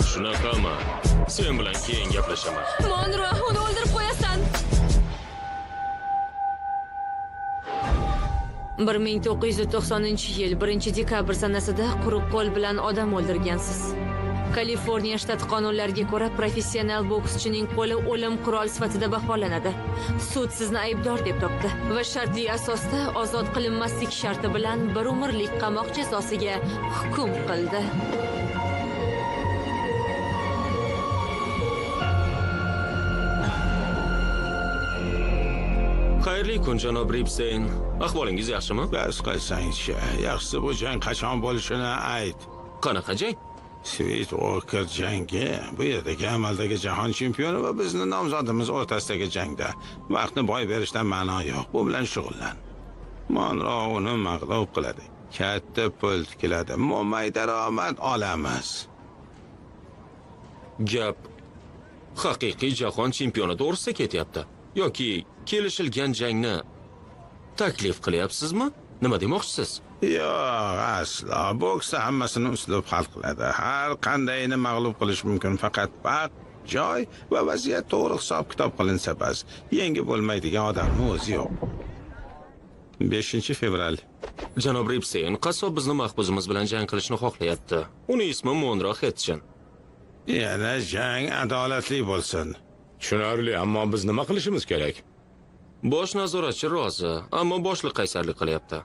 Shunaqami? Sen bilan keyin gaplashaman. Monro, uni o'ldirib qo'yasan. 1990-yil 1-dekabr sanasida quruq qo'l bilan odam o'ldirgansiz. Kaliforniya shtati qonunlariga ko'ra professional bokschining qo'li o'lim qurol sifatida baholanadi. Sud sizni aybdor deb topdi va shartli asosda ozod qilinmaslik sharti bilan 1 umrlik qamoq jazosiga hukm qildi. Xayrli kun janob Ripstein. Ahvolingiz yaxshimi? Bas qilsang-chi, yaxshisi bu jang qachon bo'lishini ayt. Qanaqa jang? Sweet Walker jangi. Bu yerdagi amaldagi jahon chempioni va bizning nomzodimiz o'rtasidagi jangda. Vaqtni boy berishdan ma'no yo'q. Bu bilan shug'ullan. Monro uni mag'lub qiladi. Katta pul tikiladi. Mo'may daromad olamiz. Gap haqiqiy jahon chempioni to'g'risida ketyapti yoki kelishilgan jangni taklif qilyapsizmi? Nima demoqchisiz? Yo'q, aslo. Boksda hammasini uslub hal qiladi. Har qandayini mag'lub qilish mumkin, faqat vaqt, joy va vaziyat to'g'ri hisob-kitob qilinsa bas. Yengib bo'lmaydigan odamning o'zi yo'q. 5-fevral. Janob Ripstein, qassob bizni mahbusimiz bilan jang qilishni xohlayapti. Uning ismi Monro Hetchin. Yana jang adolatli bo'lsin. Tushunarli, ammo biz nima qilishimiz kerak? Bosh nazoratchi rozi, ammo boshliq qaysarlik qilyapti.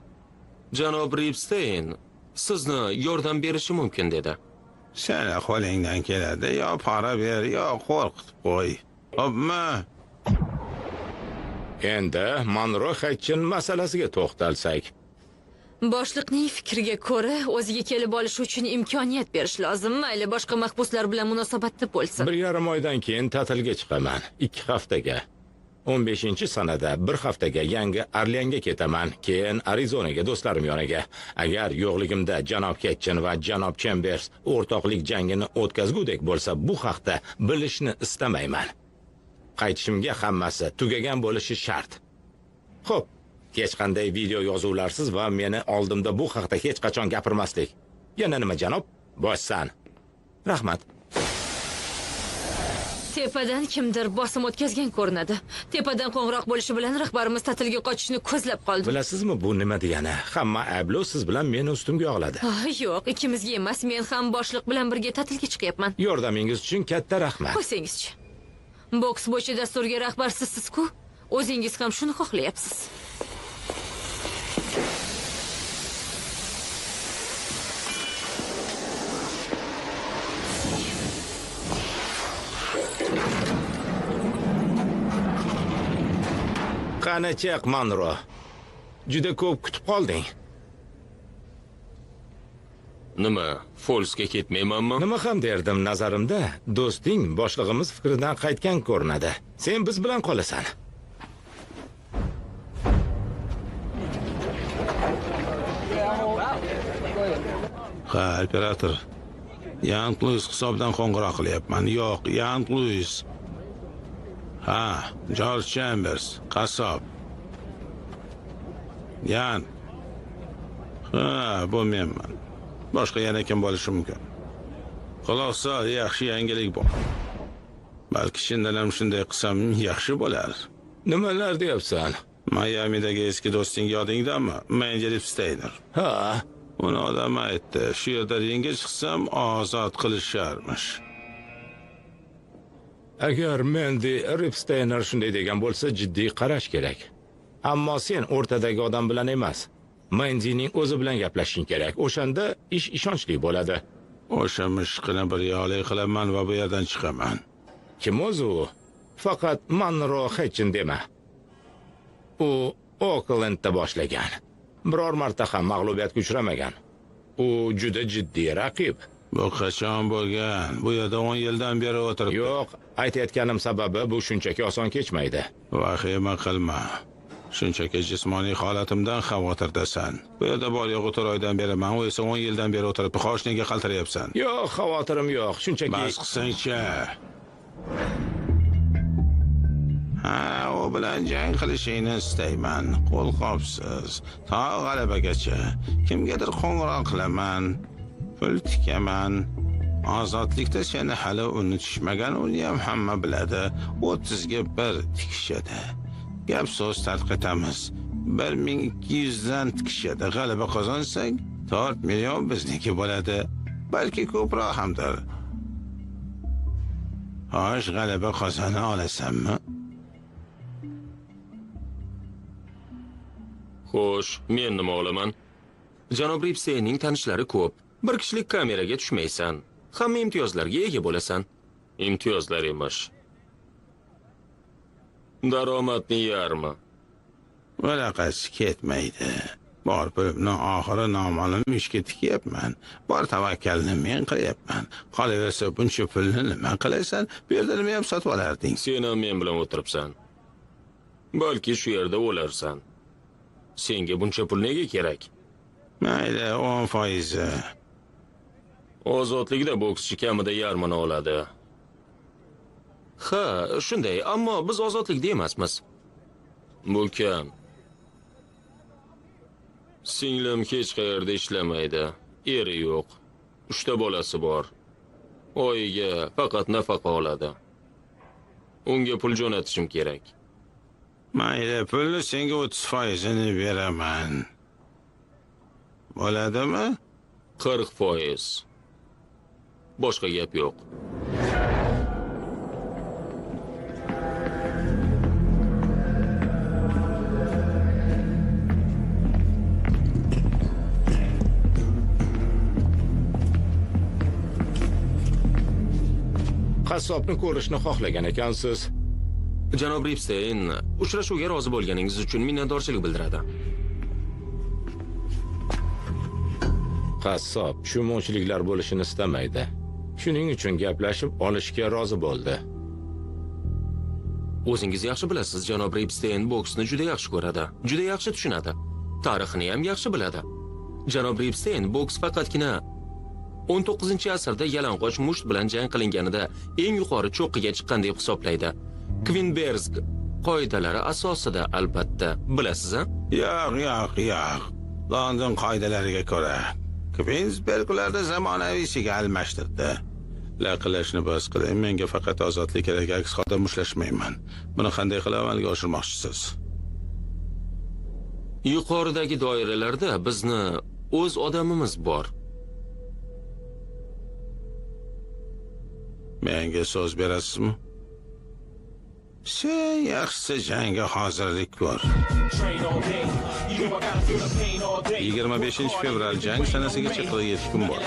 Janob Ripstein sizni yordam berishi mumkin dedi. Seni qo'lingdan keladi, yo pora ber, yo qo'rqitib qo'y. Xo'pmi? Endi Monro Hetchin masalasiga to'xtalsak. Boshliqning fikriga ko'ra, o'ziga kelib olish uchun imkoniyat berish lozim. Mayli boshqa mahbuslar bilan munosabatda bo'lsin. 1,5 oydan keyin ta'tilga chiqaman. 2 haftaga. 15-sanada 1 haftaga Yangi Orleanga ketaman, keyin Arizonaga do'stlarim yoniga. Agar yo'qligimda janob Hetchin va janob Chambers o'rtoqlik jangini o'tkazgudek bo'lsa, bu haqda bilishni istamayman. Qaytishimga hammasi tugagan bo'lishi shart. Xo'p, hech qanday video yozuvlarsiz va meni oldimda bu haqda hech qachon gapirmaslik. Yana nima janob? Boshsan. Rahmat. Tepadan kimdir bosim o'tkazgan ko'rinadi. Tepadan qo'ng'iroq bo'lishi bilan rahbarimiz ta'tilga qochishni ko'zlab qoldi. Bilasizmi bu nima degani? Hamma ayblov siz bilan meni ustimga yog'iladi. Yo'q, ikkimizga emas, men ham boshliq bilan birga ta'tilga chiqyapman. Yordamingiz uchun katta rahmat. Qo'ysangizchi. Boks bo'yicha dasturga rahbar sizsiz-ku. O'zingiz ham shuni xohlayapsiz. Qani chiq, Monro. Juda ko'p kutib qolding. Nima, Folsga ketmaymanmi? Nima ham derdim, nazarimda do'sting boshlig'imiz fikridan qaytgan ko'rinadi. Sen biz bilan qolasan. Ha, operator. Yan Luis hisobdan qo'ng'iroq qilyapman. Yo'q, Yan Luis. Ha, George Chambers, qassob. Yan. Ha, bu menman. Boshqa yana kim bo'lishi mumkin? Xulosa, yaxshi yangilik bor. Balki chindan ham shunday qilsam yaxshi bo'lar. Nimalar deyapsan? Miami'dagi eski do'sting yodingdami? Mandy Ripsteiner. Ha, Uni odam aytdi, shu yerda ringga chiqsam ozod qilisharmish. Agar Mendi Ripsteiner shunday degan bo'lsa, jiddiy qarash kerak. Ammo sen o'rtadagi odam bilan emas, Mendining o'zi bilan gaplashishing kerak. O'shanda ish ishonchli bo'ladi. O'sha mishqini bir yo'lik qilaman va bu yerdan chiqaman. Kim o'zi u? Faqat Monro Hedgen dema. U Oaklandda boshlagan. Biror marta ham mag'lubiyatga uchramagan. U juda jiddiy raqib. Bu qachon bo'lgan? Bu yerda 10 yildan beri o'tiribdi. Yo'q, aytayotganim sababi bu shunchaki oson kechmaydi. Vahima qilma. Shunchaki jismoniy holatimdan xavotirdasan. Bu yerda bor yo'q 4 oydan beri, men u esa 10 yildan beri o'tiribdi. Xo'sh, nega qaltirayapsan? Yo'q, xavotirim yo'q. Shunchaki Bas qilsangcha. O bilan jang qilishingni istayman. Qo'lqopsiz. Ta g'alabagacha kimgadir qo'ng'iroq qilaman. Pul tikaman. Ozodlikda seni hali unutishmagan, uni ham hamma biladi. 30 ga 1 tikishadi. Gap so'z tarqatamiz. 1200 dan tikishadi. G'alaba qozonsang, 4 million bizniki bo'ladi. Balki ko'proq hamdir. Xo'sh, g'alaba qozona olasanmi? Xo'sh, men nima olaman? Janob Ripsteinning tanishlari ko'p. Bir kishilik kameraga tushmaysan. Hamma imtiyozlarga ega bo'lasan. Imtiyozlar emish. Daromadning yarmi. Varaqasi ketmaydi. Bor pulimni oxiri noma'lum ishga tikyapman. Bor tavakkalni men qilyapman. Qolaversa buncha pulni nima qilasan? Bu yerda nima ham sotib olarding? Sen ham men bilan o'tiribsan. Balki shu yerda o'larsan. Senga buncha pul nega kerak? Mayli, 10%. Ozodlikda bokschi kamida yarmini oladi. Ha, shunday, ammo biz ozodlikda emasmiz. Bu kam. Singlim hech qayerda ishlamaydi. Eri yo'q. 3 ta bolasi bor. Oyiga faqat nafaqa oladi. Unga pul jo'natishim kerak. Mayli, pulni senga 30%ni beraman. Bo'ladimi? 40%. Boshqa gap yo'q. Qassobni ko'rishni xohlagan ekansiz. Janob Ripstein, uchrashuvga rozi bo'lganingiz uchun minnatdorchilik bildiradi. Qassob tushunmovchiliklar bo'lishini istamaydi. Shuning uchun gaplashib olishga rozi bo'ldi. O'zingiz yaxshi bilasiz, janob Ripstein boksni juda yaxshi ko'radi, juda yaxshi tushunadi. Tarixini ham yaxshi biladi. Janob Ripstein boks faqatgina 19-asrda yalang'och musht bilan jang qilinganida eng yuqori cho'qqiga chiqqan deb hisoblaydi. Kvinberg qoidalari asosida, albatta. Bilasiz-a? Yo'q. London qoidalariga ko'ra Kvinberg ularni zamonaviysiga almashtirdi. Laqilashni bas qiling, menga faqat ozodlik kerak, aks holda mushlashmayman. Buni qanday qilib amalga oshirmoqchisiz? Yuqoridagi doiralarda bizni o'z odamimiz bor. Menga so'z berasizmi? Sen yaxshisi jangga hozirlik ko'r. 25 fevral jang sanasigacha 47 kun bor.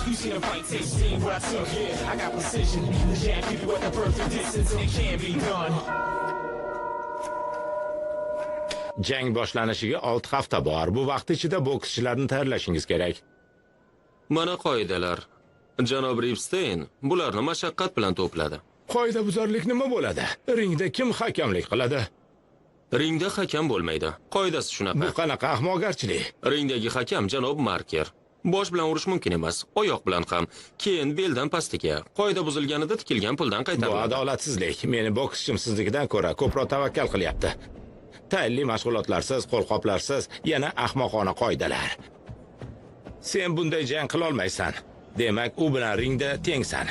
You seen a fight tape, seen what I took. I got precision. The jab keep you at the perfect distance, and it can be done. Jang boshlanishiga 6 hafta bor. Bu vaqt ichida bokschilarni tayyorlashingiz kerak. Mana qoidalar. Janob Ripstein bularni mashaqqat bilan to'pladi. Qoidabuzarlik nima bo'ladi? Ringda kim hakamlik qiladi? Ringda hakam bo'lmaydi. Qoidasi shunaqa. Bu qanaqa ahmoqgarchilik? Ringdagi hakam janob Marker. Bosh bilan urish mumkin emas, oyoq bilan ham. Keyin beldan pastiga. Qoida buzilganida tikilgan puldan Bu qaytariladi. adolatsizlik. Meni bokschim siznikidan ko'ra ko'proq tavakkal qilyapti. Tayinli mashg'ulotlarsiz, qo'lqoplarsiz, yana ahmoqona qoidalar. Sen bunday jang qila olmaysan. Demak, u bilan ringda tengsan.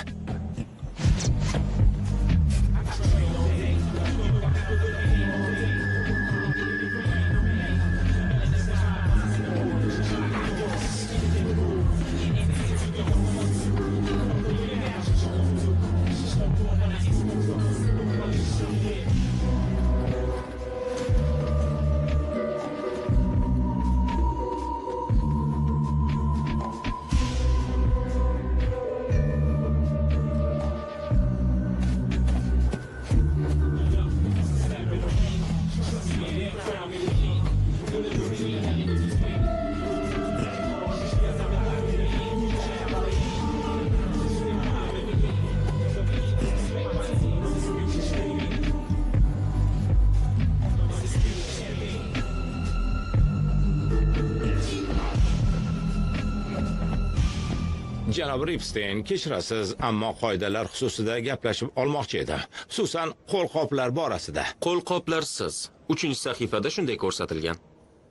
Janob Ripstein, kechirasiz, ammo qoidalar xususida gaplashib olmoqchi edim. Xususan, qo'lqoplar borasida. Qo'lqoplarsiz. 3-sahifada shunday ko'rsatilgan.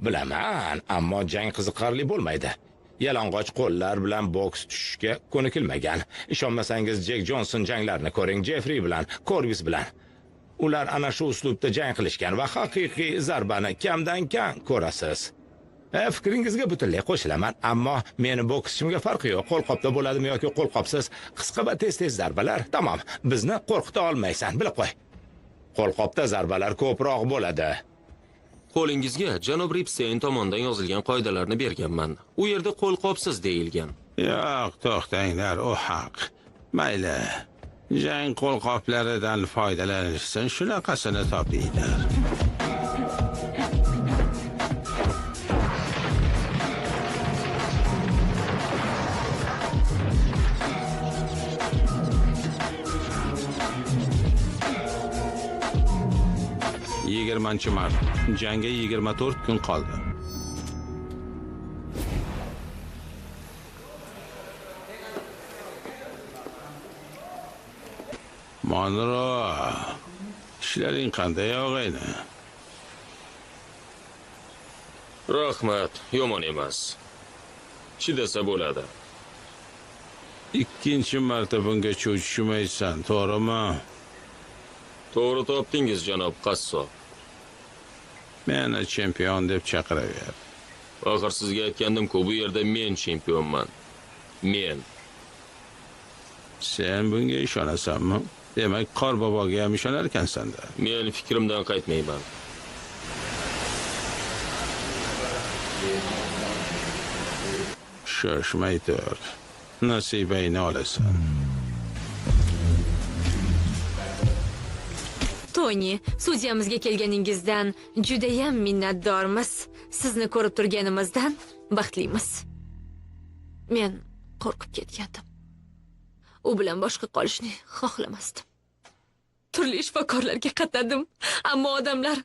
Bilaman, ammo jang qiziqarli bo'lmaydi. Yalang'och qo'llar bilan boks tushishga ko'nikilmagan. Ishonmasangiz, Jek Jonson janglarini ko'ring, Jeffrey bilan, Corbis bilan. Ular ana shu uslubda jang qilishgan va haqiqiy zarbani kamdan kam ko'rasiz. Fikringizga butunlay qo'shilaman, ammo meni bokschimga farqi yo'q. Qo'lqopda bo'ladimi yoki qo'lqopsiz, qisqa va tez-tez zarbalar. Tamom, bizni qo'rqita olmaysan, bilib qo'y. Qo'lqopda zarbalar ko'proq bo'ladi. Qo'lingizga janob Ripstein tomonidan yozilgan qoidalarni berganman. U yerda qo'lqopsiz deyilgan. Yo'q, to'xtanglar, u haq. Mayli. Jang qo'lqoplaridan foydalanishsin, shunaqasini topinglar. Yigirmanchi mart. Jangga 24 kun qoldi. Monro, ishlaring qanday og'ayni? Rahmat, yomon emas. Chidasa bo'ladi. Ikkinchi marta bunga cho'chishmaysan, to'g'rimi? To'g'ri topdingiz, janob qassob. Meni chempion deb chaqiraver. Axir sizga aytgandim-ku, bu yerda men chempionman. Men. Sen bunga ishonasanmi? Demak, Qor boboga ham ishonar ekansan-da. Men fikrimdan qaytmayman. Shoshmay tur. Nasibangni olasan. Toni, sudyamizga kelganingizdan juda ham minnatdormiz. Sizni ko'rib turganimizdan baxtlimiz. Men qo'rqib ketgandim. U bilan boshqa qolishni xohlamasdim. Turli shifokorlarga qatnadim, ammo odamlar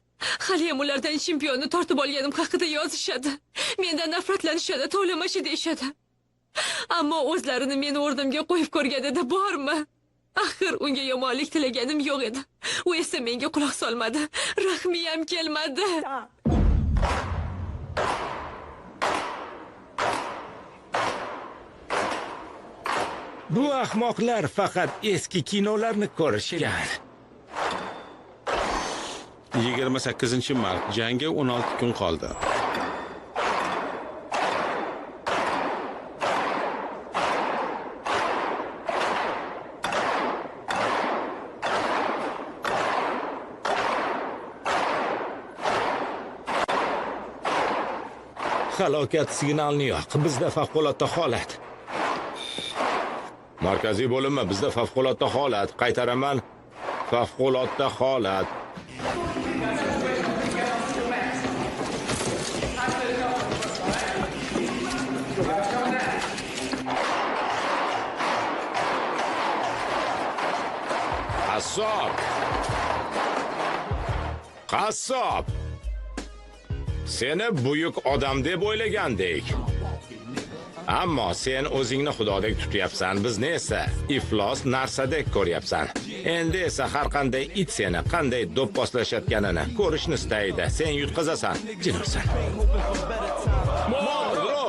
hali ham ulardan chempionni tortib olganim haqida yozishadi. Mendan nafratlanishadi, to'lamashi deyishadi. Ammo o'zlarini meni o'rnimga qo'yib ko'rganida bormi? Axir unga yomonlik tilaganim yo'q edi. U esa menga quloq solmadi. Rahmi ham kelmadi. Bu ahmoqlar faqat eski kinolarni ko'rishgan. 28-mart. Jangga 16 kun qoldi. Halokat signalini yo'q. Bizda favqulodda holat. Markaziy bo'linma, bizda favqulodda holat. Qaytaraman. Favqulodda holat. Qassob. Qassob. Seni buyuk odam deb o'ylagandik. Ammo sen o'zingni xudodek tutyapsan, bizni esa iflos narsadek ko'ryapsan. Endi esa har qanday it seni qanday do'pposlashayotganini ko'rishni istaydi. Sen yutqazasan, jinursan. Monro!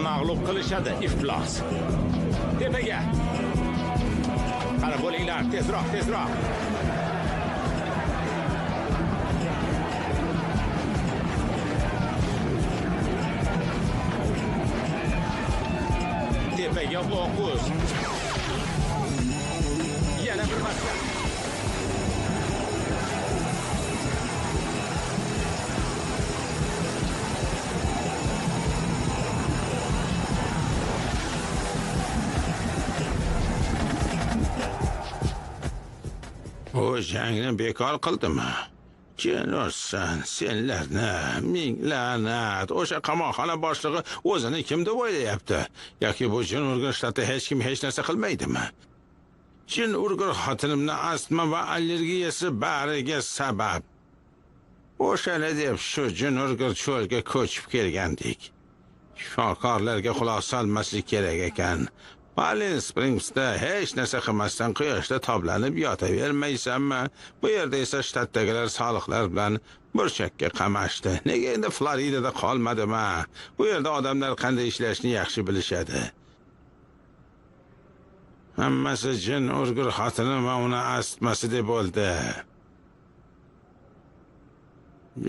mag'lub qilishadi, iflos. Tepaga. Qara bo'linglar, tezroq, tezroq. Tepaga o'q uz. Yana bir marta. O jangni bekor qildimi? Jinosan, senlarni ming la'nat. O'sha qamoqxona boshlig'i o'zini kim deb o'ylayapti? Yoki bu jin urgur shtati hech kim hech narsa qilmaydimi? Jin urgur xotinimni astma va allergiyasi bariga sabab. O'shani deb shu jin urgur cho'lga ko'chib kelgandik. Shifokorlarga quloq solmaslik kerak ekan. Palin Springsda hech narsa qilmasdan quyoshda toblanib yotavermaysanmi? Bu yerda esa shtatdagilar soliqlar bilan burchakka qamashdi. Nega endi Floridada qolmadimi? Bu yerda odamlar qanday ishlashni yaxshi bilishadi. Hammasi jin urgur xotini va uni astmasi deb bo'ldi.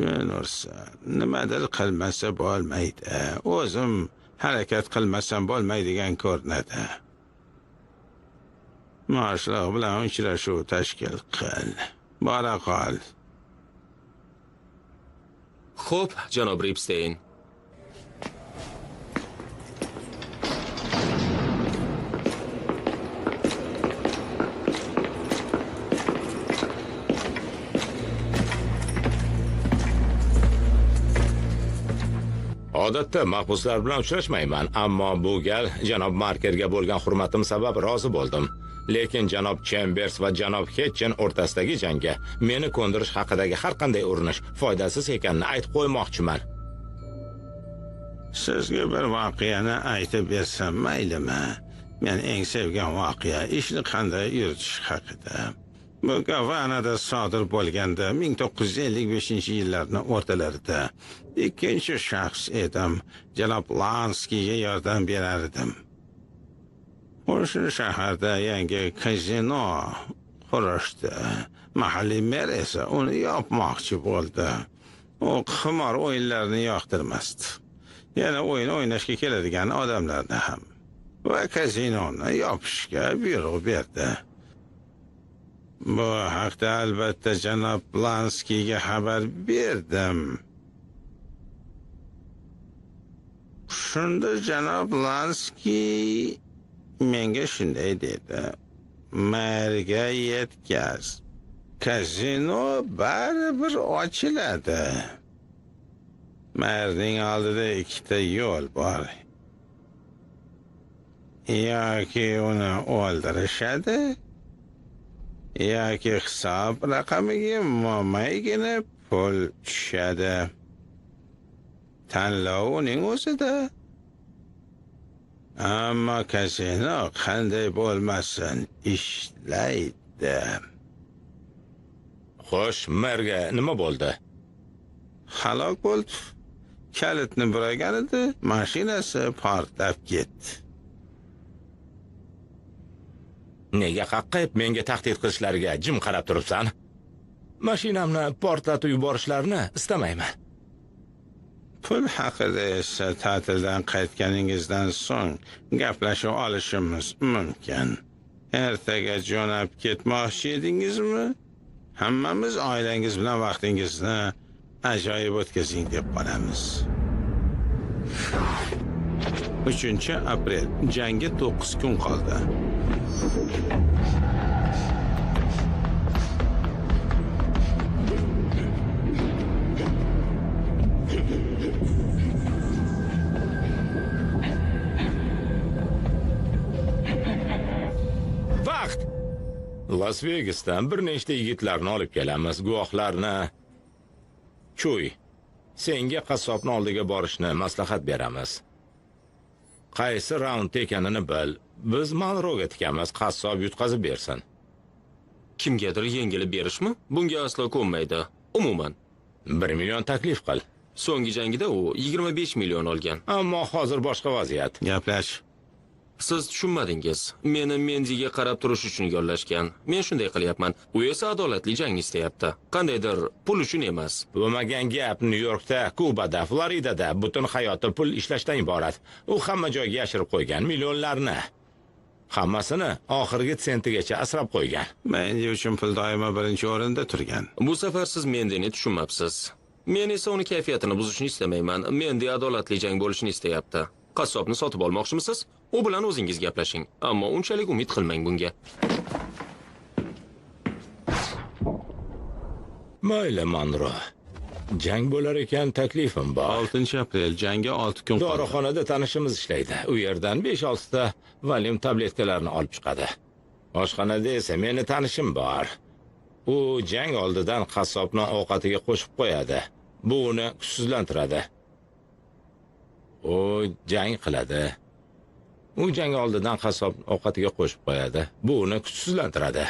Jin ursa, nimadir qilmasa bo'lmaydi. O'zim harakat qilmasam bo'lmaydigan ko'rinadi. Mashloq bilan uchrashuv tashkil qil. Bora qol. Xo'p, janob Ripstein. Odatda mahbuslar bilan uchrashmayman, ammo bu gal janob Markerga bo'lgan hurmatim sabab rozi bo'ldim. Lekin janob Chambers va janob Hetchen o'rtasidagi jangga meni ko'ndirish haqidagi har qanday urinish foydasiz ekanini aytib qo'ymoqchiman. Sizga bir voqeani aytib bersam maylimi? Men eng sevgan voqea ishni qanday yuritish haqida. Bu Gavanada sodir bo'lganda 1955-yillarning o'rtalarida ikkinchi shaxs edim. Janob Lanskiga yordam berar edim. O'sha shaharda yangi kazino qurishdi. Mahalliy mer esa uni yopmoqchi bo'ldi. U qimor o'yinlarini yoqtirmasdi. Yana o'yin o'ynashga keladigan odamlarni ham va kazinoni yopishga buyruq berdi. Bu haqda albatta janob Lanskiga xabar berdim. Shunda janob Lanski menga shunday dedi: "Merga yetkaz. Kazino baribir ochiladi. Merning oldida ikkita yo'l bor. Yoki uni o'ldirishadi, yoki hisob raqamiga mo'maygina pul tushadi. Tanlov uning o'zida. Ammo kazino qanday bo'lmasin ishlaydi." Xo'sh, merga nima bo'ldi? Halok bo'ldi. Kalitni buragan edi, mashinasi portlab ketdi. Nega qaqqayib menga tahdid qilishlariga jim qarab turibsan? Mashinamni portlatib yuborishlarini istamayman. Pul haqida esa ta'tildan qaytganingizdan so'ng gaplashib olishimiz mumkin. Ertaga jo'nab ketmoqchi edingizmi? Hammamiz oilangiz bilan vaqtingizni ajoyib o'tkazing deb qolamiz. 3-aprel jangga 9 kun qoldi. Vaqt! Las Vegasdan bir nechta yigitlarni olib kelamiz, guvohlarni. Chuy, senga qassobni oldiga borishni maslahat beramiz. Qaysi raund ekanini bil. Biz Monroga tikamiz, qassob yutqazib bersin. Kimgadir yengilib berishmi? Bunga aslo ko'nmaydi. Umuman 1 million taklif qil. So'nggi jangida u 25 million olgan. Ammo hozir boshqa vaziyat. Gaplash. Siz tushunmadingiz. Meni Mendiga qarab turish uchun yollashgan. Men shunday qilyapman. U esa adolatli jangni istayapti. Qandaydir pul uchun emas. Bo'lmagan gap Nyu-Yorkda, Kubada, Floridada butun hayoti pul ishlashdan iborat. U hamma joyga yashirib qo'ygan millionlarni. Hammasini oxirgi sentigacha asrab qo'ygan. Mendi uchun pul doimo birinchi o'rinda turgan. Bu safar siz Mendini tushunmabsiz. Men esa uni kayfiyatini buzishni istamayman. Mendi adolatli jang bo'lishini istayapti. Qassobni sotib olmoqchimisiz? U bilan o'zingiz gaplashing. Ammo unchalik umid qilmang bunga. Mayli, Monro. Jang bo'lar ekan, taklifim bor. 6-aprel jangga 6 kun qoldi. Dorixonada tanishimiz ishlaydi. U yerdan 5-6 ta Valium tabletkalarni olib chiqadi. Oshxonada esa meni tanishim bor. U jang oldidan qassobni ovqatiga qo'shib qo'yadi. Bu uni kuchsizlantiradi. U jang qiladi. U jang oldidan qassob ovqatiga qo'shib qo'yadi. Bu uni kuchsizlantiradi.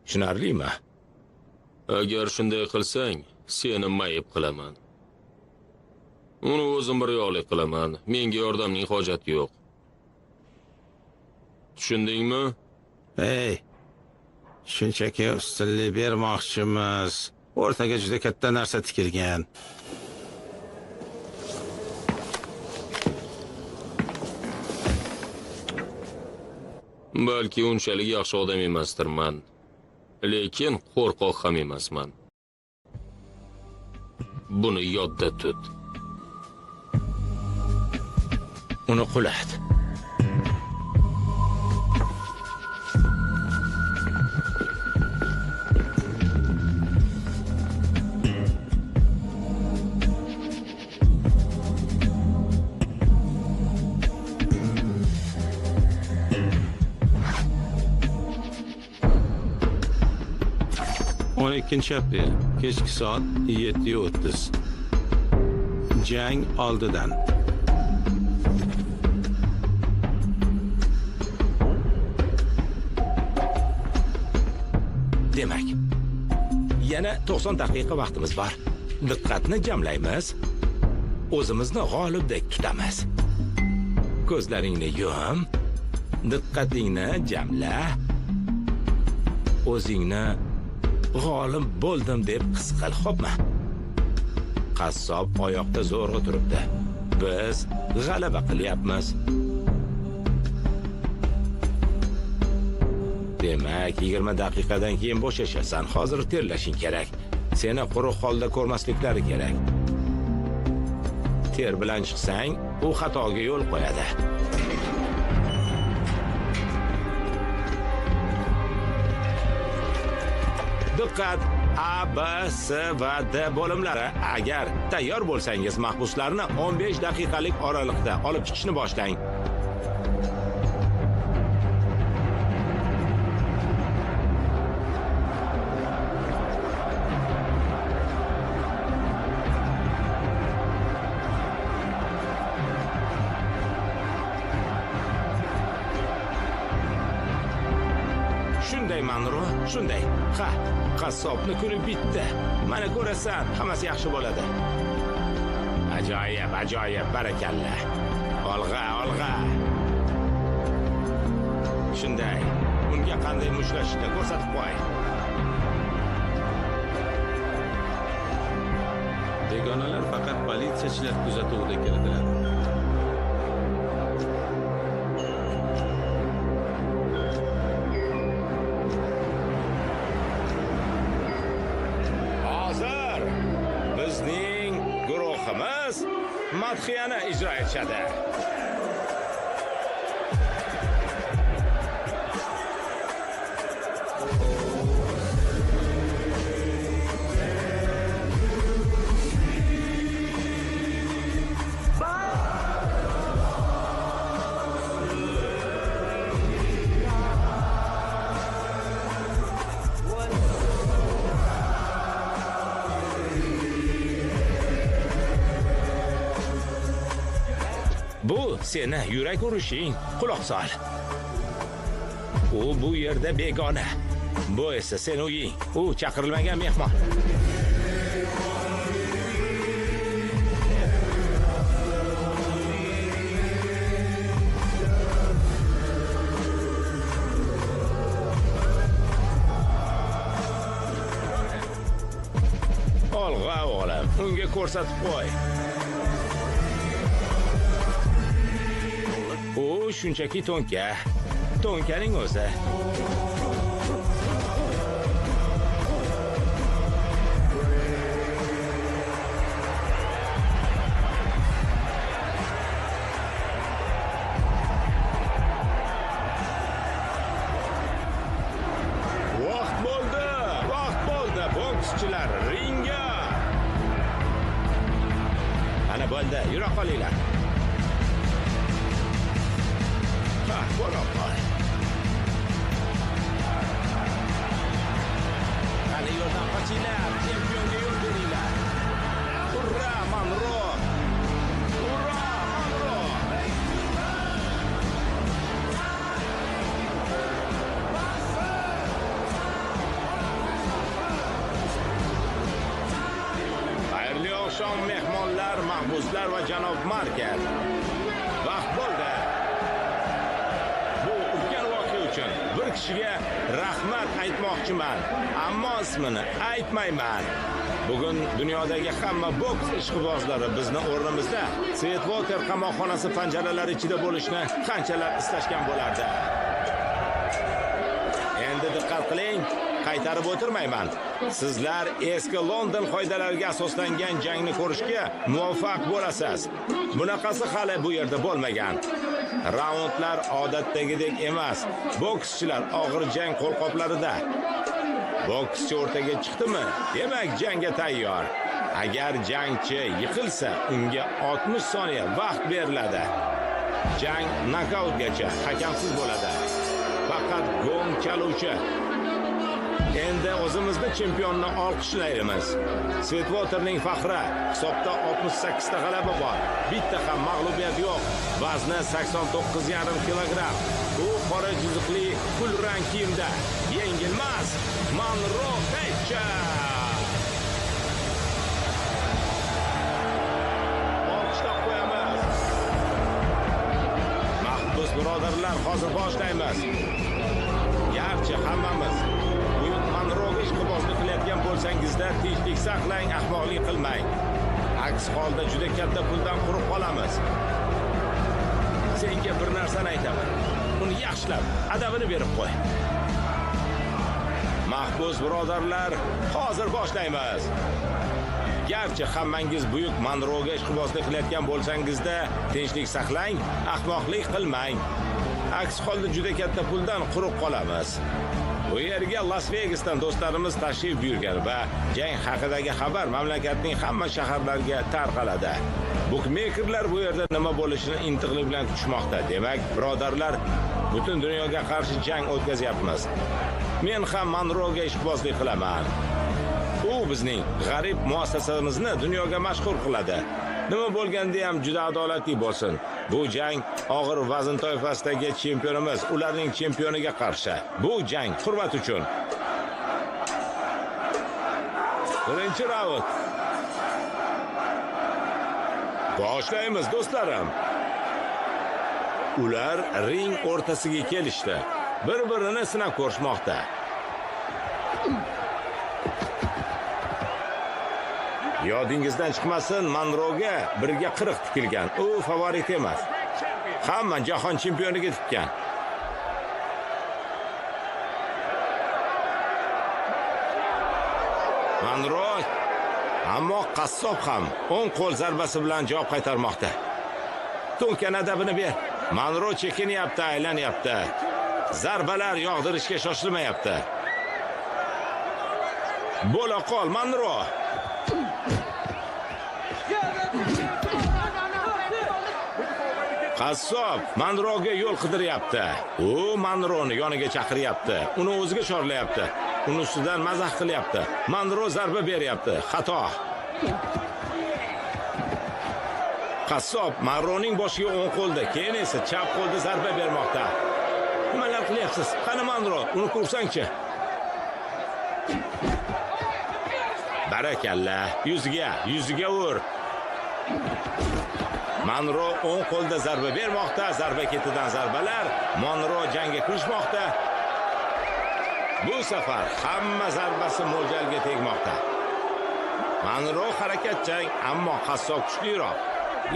Tushunarlimi? Agar shunday qilsang, seni mayib qilaman. Uni o'zim biryoqlik qilaman. Menga yordamning hojati yo'q. Tushundingmi? Hey. Shunchaki ustunlik bermoqchimiz. O'rtaga juda katta narsa tikilgan. Balki unchalik yaxshi odam emasdirman. Lekin qo'rqoq ham emasman. Buni yodda tut. Uni qulat. Aprel kechki soat 7:30. Jang oldidan. Demak, yana 90 daqiqa vaqtimiz bor. Diqqatni jamlaymiz. O'zimizni g'olibdek tutamiz. Ko'zlaringni yum. Diqqatingni jamla. O'zingni g'olib bo'ldim deb his qil, xo'pmi? Qassob oyoqda zo'rg'a turibdi. Biz g'alaba qilyapmiz. Demak, 20 daqiqadan keyin bo'shashasan. Hozir terlashing kerak. Seni quruq holda ko'rmasliklari kerak. Ter bilan chiqsang, u xatoga yo'l qo'yadi. Diqqat! A, B, S va D bo'limlari. Agar tayyor bo'lsangiz, mahbuslarni 15 daqiqalik oralikda olib chiqishni boshlang. Shunday, Monro, shunday. Ha, qassobni kuni bitdi. Mana ko'rasan, hammasi yaxshi bo'ladi. Ajoyib, ajoyib, barakalla. Olg'a, olg'a. Shunday. Unga qanday mushlashni ko'rsatib qo'y. Begonalar faqat politsiyachilar kuzatuvida kiradilar. Bizning guruhimiz madhiyani ijro etishadi. Bu seni yurak urishing, quloq sol. U bu yerda begona. Bu esa sen uying. U chaqirilmagan mehmon. Olg'a o'g'lim, unga ko'rsatib qo'y. U shunchaki to'nka. To'nkaning o'zi. Bokschilar ringga. Ana bo'ldi, yura qolinglar. Ha, bo'la qol. Qani yo'ldan qochinglar, chempionga yo'l beringlar. Hurra, Monro! Hurra, Monro! Oqshom mehmonlar, mahbuslar va janob Marker. Vaqt bo'ldi. Bu ulkan voqea uchun bir kishiga rahmat aytmoqchiman, ammo ismini aytmayman. Bugun dunyodagi hamma boks ishqibozlari bizni o'rnimizda Sweetwater qamoqxonasi panjaralari ichida bo'lishni qanchalar istashgan bo'lardi. Endi diqqat qiling. Qaytarib o'tirmayman. Sizlar eski London qoidalariga asoslangan jangni ko'rishga muvaffaq bo'lasiz. Bunaqasi hali bu yerda bo'lmagan. Raundlar odatdagidek emas. Bokschilar og'ir jang qo'lqoplarida. Bokschi o'rtaga chiqdimi, demak jangga tayyor. Agar jangchi yiqilsa, unga 60 soniya vaqt beriladi. Jang nokautgacha hakamsiz bo'ladi. Faqat gong chaluvchi. Endi o'zimizni chempionni olqishlaymiz. Sweetwaterning faxri, hisobda 68 ta g'alaba bor. Bitta ham mag'lubiyat yo'q. Vazni 89,5 kilogramm. U qora chiziqli pul rang kiyimda. Yengilmas Monro Pecha. Olqishlab qo'yamiz. Mahbus birodarlar, hozir boshlaymiz. Garchi hammamiz Monroga ishqibozlik qilayotgan bo'lsangizda tinchlik saqlang, ahmoqlik qilmang. Aks holda juda katta puldan quruq qolamiz. Senga bir narsani aytaman. Uni yaxshilab adabini berib qo'y. Mahbus birodarlar, hozir boshlaymiz. Garchi hammangiz buyuk Monroga ishqibozlik qilayotgan bo'lsangizda tinchlik saqlang, ahmoqlik qilmang. Aks holda juda katta puldan quruq qolamiz. Bu yerga Las Vegasdan do'stlarimiz tashrif buyurgan va jang haqidagi xabar mamlakatning hamma shaharlariga tarqaladi. Bukmekerlar bu yerda nima bo'lishini intiqlik bilan kutishmoqda. Demak, birodarlar, butun dunyoga qarshi jang o'tkazyapmiz. Men ham Monroga ishqibozlik qilaman. U bizning g'arib muassasamizni dunyoga mashhur qiladi. Nima bo'lganda ham juda adolatli bo'lsin. Bu jang og'ir vazn toifasidagi chempionimiz ularning chempioniga qarshi. Bu jang hurmat uchun. Birinchi raund. Boshlaymiz do'stlarim. Ular ring o'rtasiga kelishdi. Bir-birini sinab ko'rishmoqda. Yodingizdan chiqmasin, Monroga 1:40 tikilgan. U favorit emas. Hamma jahon chempioniga tikkan. Monro, ammo qassob ham o'ng qo'l zarbasi bilan javob qaytarmoqda. To'nkan adabini ber. Monro chekinyapti, aylanyapti. Zarbalar yog'dirishga shoshilmayapti. Bo'la qol, Monro. Qassob Monroga yo'l qidiryapti. U Monroni yoniga chaqiryapti. Uni o'ziga chorlayapti. Uni ustidan mazax qilyapti. Monro zarba beryapti. Xato. Qassob Monroning boshiga o'ng qo'lda, keyin esa chap qo'lda zarba bermoqda. Nimalar qilyapsiz? Qani Monro, uni ko'rsangchi. Barakalla. Yuziga ur. Monro o'ng qo'lda zarba bermoqda, zarba ketidan zarbalar. Monro jangga kirishmoqda. Bu safar hamma zarbasi mo'ljalga tegmoqda. Manro harakatchang, ammo qassob kuchliroq.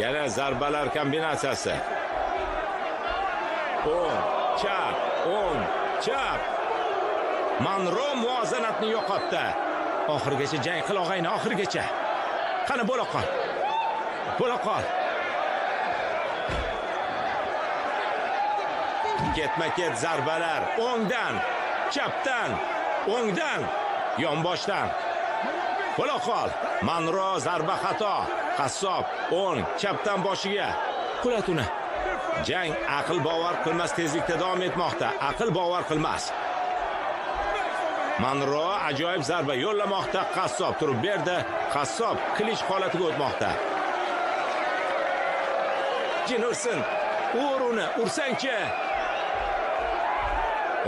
Yana zarbalar kombinatsiyasi. O'ng, chap. Manro muvozanatni yo'qotdi. Oxirgacha jang qil og'ayni, oxirgacha. Qani bo'la qol. Ketma-ket zarbalar, o'ngdan, chapdan, o'ngdan, yonboshdan. Bo'la qol. Manro zarba xato. Qassob o'ng, chapdan boshiga. Qulat uni. Jang aql bovar qilmas tezlikda davom etmoqda. Aql bovar qilmas. Manro ajoyib zarba yo'llamoqda. Qassob turib berdi. Qassob qilich holatiga o'tmoqda. Jin ursin. Ur uni, ursangchi.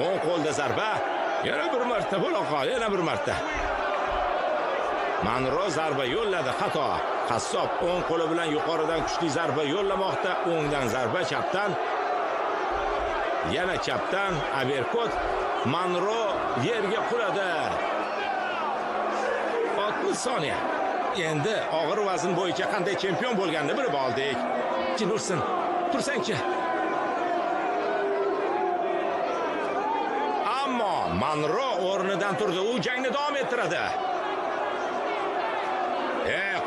O'ng qo'lda zarba. Yana bir marta bo'la qol, yana bir marta. Manro zarba yo'lladi, xato. Qassob o'ng qo'li bilan yuqoridan kuchli zarba yo'llamoqda. O'ngdan zarba, chapdan. Yana chapdan aberkot. Manro yerga quladi. 60 soniya. Endi og'ir vazn bo'yicha qanday chempion bo'lganini bilib oldik. Jin ursin. Tursangchi. Ammo Manro o'rnidan turdi. U jangni davom ettiradi.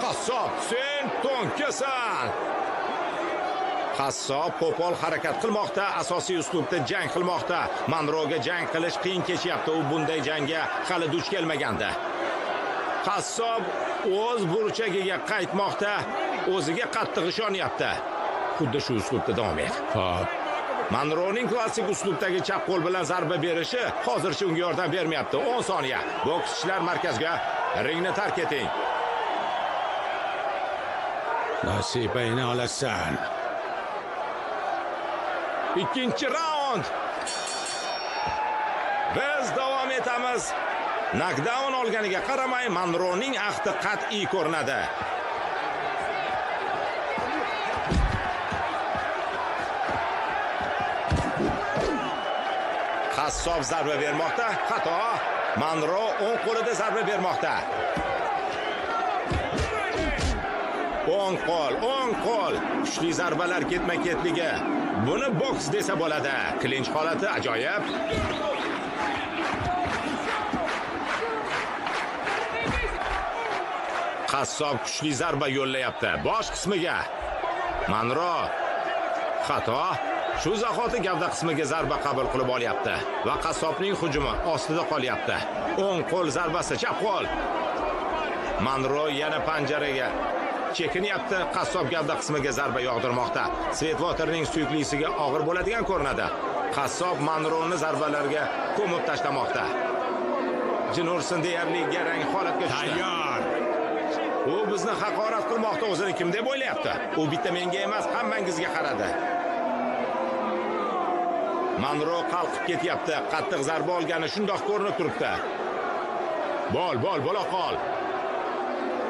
Qassob, sen to'nkasan. Qassob qo'pol harakat qilmoqda, asosiy uslubda jang qilmoqda. Manroga jang qilish qiyin kechyapti. U bunday jangga hali duch kelmaganda. Qassob o'z burchagiga qaytmoqda, o'ziga qattiq ishonyapti. Xuddi shu uslubda davom et. Xo'p. Manroning klassik uslubdagi chap qo'l bilan zarba berishi hozircha unga yordam bermayapti. 10 soniya. Bokschilar markazga, ringni tark eting. Nasibangni olasan. Ikkinchi raund. Biz davom etamiz. Knockdown olganiga qaramay, Manroning ahdi qat'iy ko'rinadi. Qassob zarba bermoqda, xato. Manro o'ng qo'lida zarba bermoqda. O'ng qo'l. Kuchli zarbalar ketma-ketligi. Buni boks desa bo'ladi. Klinch holati ajoyib. Qassob kuchli zarba yo'llayapti. Bosh qismiga. Manro xato. Shu zahoti gavda qismiga zarba qabul qilib olyapti va qassobning hujumi ostida qolyapti. O'ng qo'l zarbasi, chap qo'l. Manro yana panjaraga chekinyapti. Qassob gavda qismiga zarba yog'dirmoqda. Svetwaterning suyuklisiga og'ir bo'ladigan ko'rinadi. Qassob Manroni zarbalarga ko'mib tashlamoqda. Jin ursin deyarli garang holatga tushdi. Tayyor. U bizni haqorat qilmoqda, o'zini kim deb o'ylayapti? U bitta menga emas, hammangizga qaradi. Manro qalqib ketyapti. Qattiq zarba olgani shundoq ko'rinib turibdi. Bo'la qol.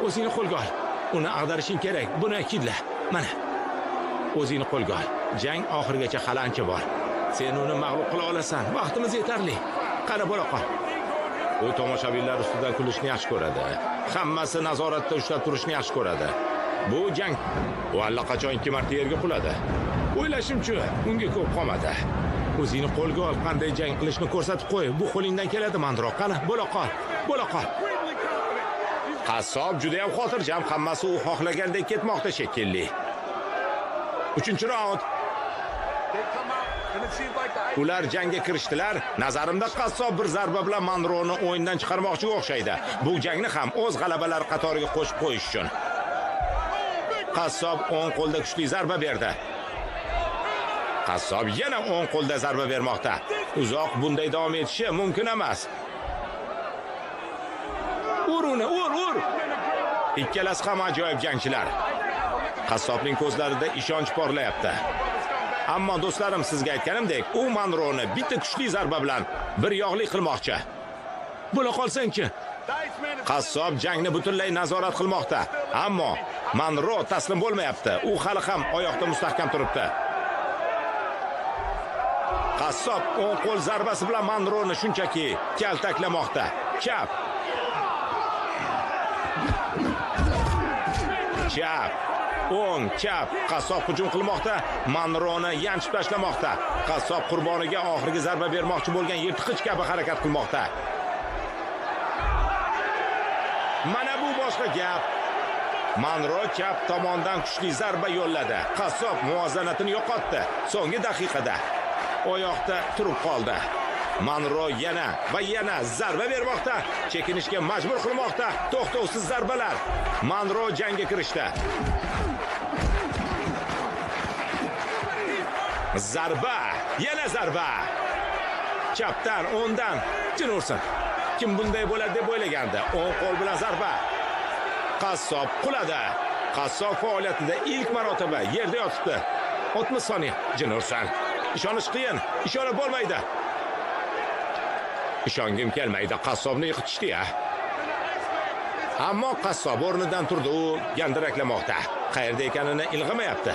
O'zingni qo'lga ol. Uni ag'darishing kerak. Buni kidla. Mana. O'zingni qo'lga ol. Jang oxirigacha hali ancha bor. Sen uni mag'lub qila olasan. Vaqtimiz yetarli. Qara bo'la qol. U tomoshabinlar ustidan kulishni yaxshi ko'radi. Hammasi nazoratda ushlab turishni yaxshi ko'radi. Bu jang u allaqachon 2 marta yerga quladi. O'ylashimcha, unga ko'p qolmadi. O'zingni qo'lga ol, qanday jang qilishni ko'rsatib qo'y. Bu qo'lingdan keladi, Manro. Qani, bo'la qol. Qassob juda ham xotirjam, hammasi u xohlagandek ketmoqda shekilli. 3-raund. Ular jangga kirishdilar. Nazarimda Qassob bir zarba bilan Manroni o'yindan chiqarmoqchiga o'xshaydi. Bu jangni ham o'z g'alabalari qatoriga qo'shib qo'yish uchun. Qassob o'ng qo'lda kuchli zarba berdi. Qassob yana o'ng qo'lda zarba bermoqda. Uzoq bunday davom etishi mumkin emas. Ur. Ikkalasi ham ajoyib jangchilar. Qassobning ko'zlarida ishonch porlayapti. Ammo do'stlarim, sizga aytganimdek, u Manroni bitta kuchli zarba bilan bir yog'li qilmoqchi. Bo'la qolsangchi. Qassob jangni butunlay nazorat qilmoqda. Ammo Manro taslim bo'lmayapti. U hali ham oyoqda mustahkam turibdi. Qassob o'ng qo'l zarbasi bilan Manroni shunchaki kaltaklamoqda. Chap. chap, o'ng, chap. Qassob hujum qilmoqda. Manroni yanchib tashlamoqda. Qassob qurboniga oxirgi zarba bermoqchi bo'lgan yirtqich kabi harakat qilmoqda. Mana bu boshqa gap. Manro chap tomondan kuchli zarba yo'lladi. Qassob muvozanatini yo'qotdi. So'nggi daqiqada oyoqda turib qoldi. Manro yana va yana zarba bermoqda. Chekinishga majbur qilmoqda. To'xtovsiz zarbalar. Manro jangga kirishdi. Zarba, yana zarba. Chapdan, o'ngdan jin ursin. Kim bunday bo'ladi deb o'ylagandi. O'ng qo'l bilan zarba. Qassob quladi. Qassob faoliyatida ilk marotaba yerda yotibdi. 60 soniya. Jin ursin. Ishonish qiyin. Ishonib bo'lmaydi. Ishongim kelmaydi. Qassobni yiqitishdi-ya. Ammo qassob o'rnidan turdi, u gandiraklamoqda. Qayerda ekanini ilg'amayapti.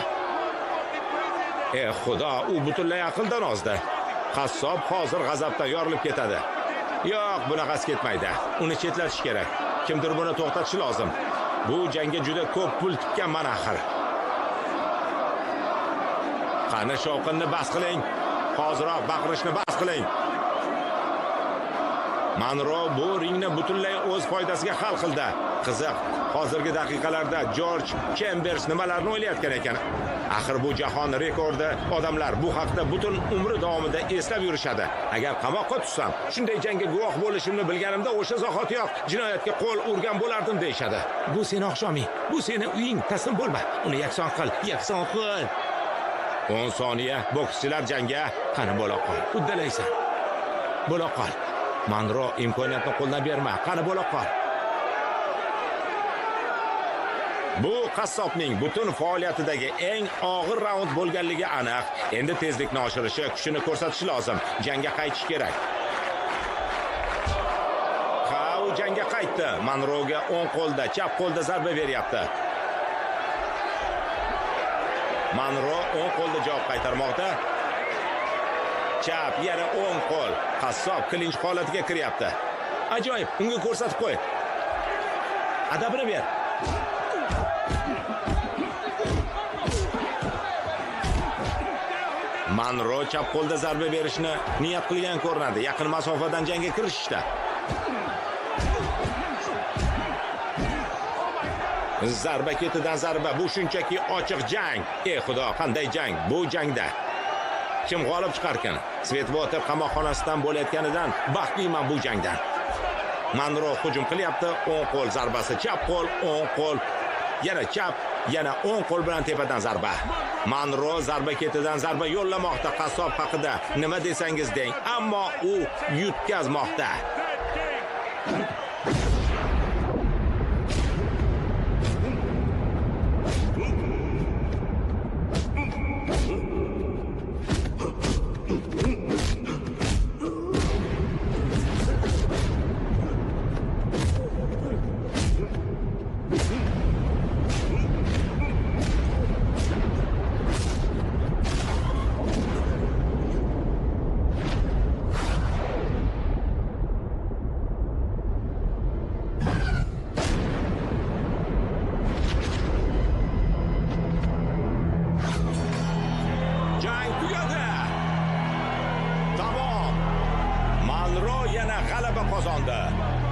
Xudo, u butunlay aqldan ozdi. Qassob hozir g'azabdan yorilib ketadi. Yo'q, bunaqasi ketmaydi. Uni chetlatish kerak. Kimdir buni to'xtatishi lozim. Bu jangga juda ko'p pul tikkanman axir. Qani shovqinni bas qiling. Hoziroq baqirishni bas qiling. Manro bu ringni butunlay o'z foydasiga hal qildi. Qiziq, hozirgi daqiqalarda George Chambers nimalarni o'ylayotgan ekan? Axir bu jahon rekordi. Odamlar bu haqda butun umri davomida eslab yurishadi. Agar qamoqqa tushsam, shunday jangga guvoh bo'lishimni bilganimda o'sha zahotiyoq jinoyatga qo'l urgan bo'lardim deyshadi. Bu seni oqshoming, bu seni uying, taslim bo'lma. Uni yakson qil, yakson qil. 10 soniya bokschilar jangga. Qani bo'la qol. Uddalaysan. Bo'la qol. Manro imkoniyatni qo'ldan berma. Qani bo'la qol. Bu qassobning butun faoliyatidagi eng og'ir raund bo'lganligi aniq. Endi tezlikni oshirishi, kuchini ko'rsatishi lozim. Jangga qaytish kerak. U jangga qaytdi. Manroga o'ng qo'lda, chap qo'lda zarba beryapti. Manro o'ng qo'lda javob qaytarmoqda. Chap, yana o'ng qo'l. Qassob klinch holatiga kiryapti. Ajoyib, unga ko'rsatib qo'y. Adabini ber. Manro chap qo'lda zarba berishni niyat qilgan ko'rinadi. Yaqin masofadan jangga kirishdi. Zarba ketidan zarba. Bu shunchaki ochiq jang. Xudo, qanday jang? Bu jangda kim g'olib chiqarkan? Svetwater qamoqxonasidan bo'layotganidan baxtliman bu jangdan. Manro hujum qilyapti. O'ng qo'l zarbasi, chap qo'l, o'ng qo'l. Yana chap, yana o'ng qo'l bilan tepadan zarba. Manro zarba ketidan zarba yo'llamoqda. Qassob haqida nima desangiz deng, ammo u yutqazmoqda.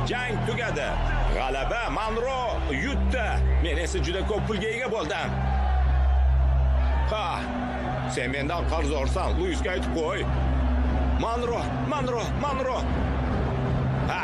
Jang tugadi. G'alaba Manro yutdi. Men esa juda ko'p pulga ega bo'ldim. Ha, sen mendan qarzdorsan, Luisga aytib qo'y. Manro. Ha.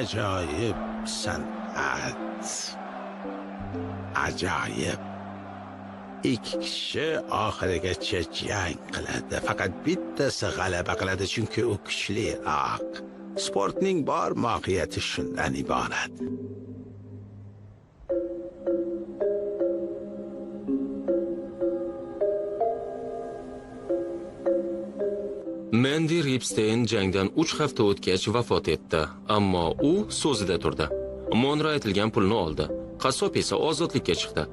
ajoyib san'at. Ajoyib. Ikki kishi oxirigacha jang qiladi. Faqat bittasi g'alaba qiladi, chunki u kuchliroq. Sportning bor mohiyati shundan iborat. Mendi Ripstein jangdan 3 hafta o'tgach vafot etdi, ammo u so'zida turdi. Monro aytilgan pulni oldi. Qassob esa ozodlikka chiqdi.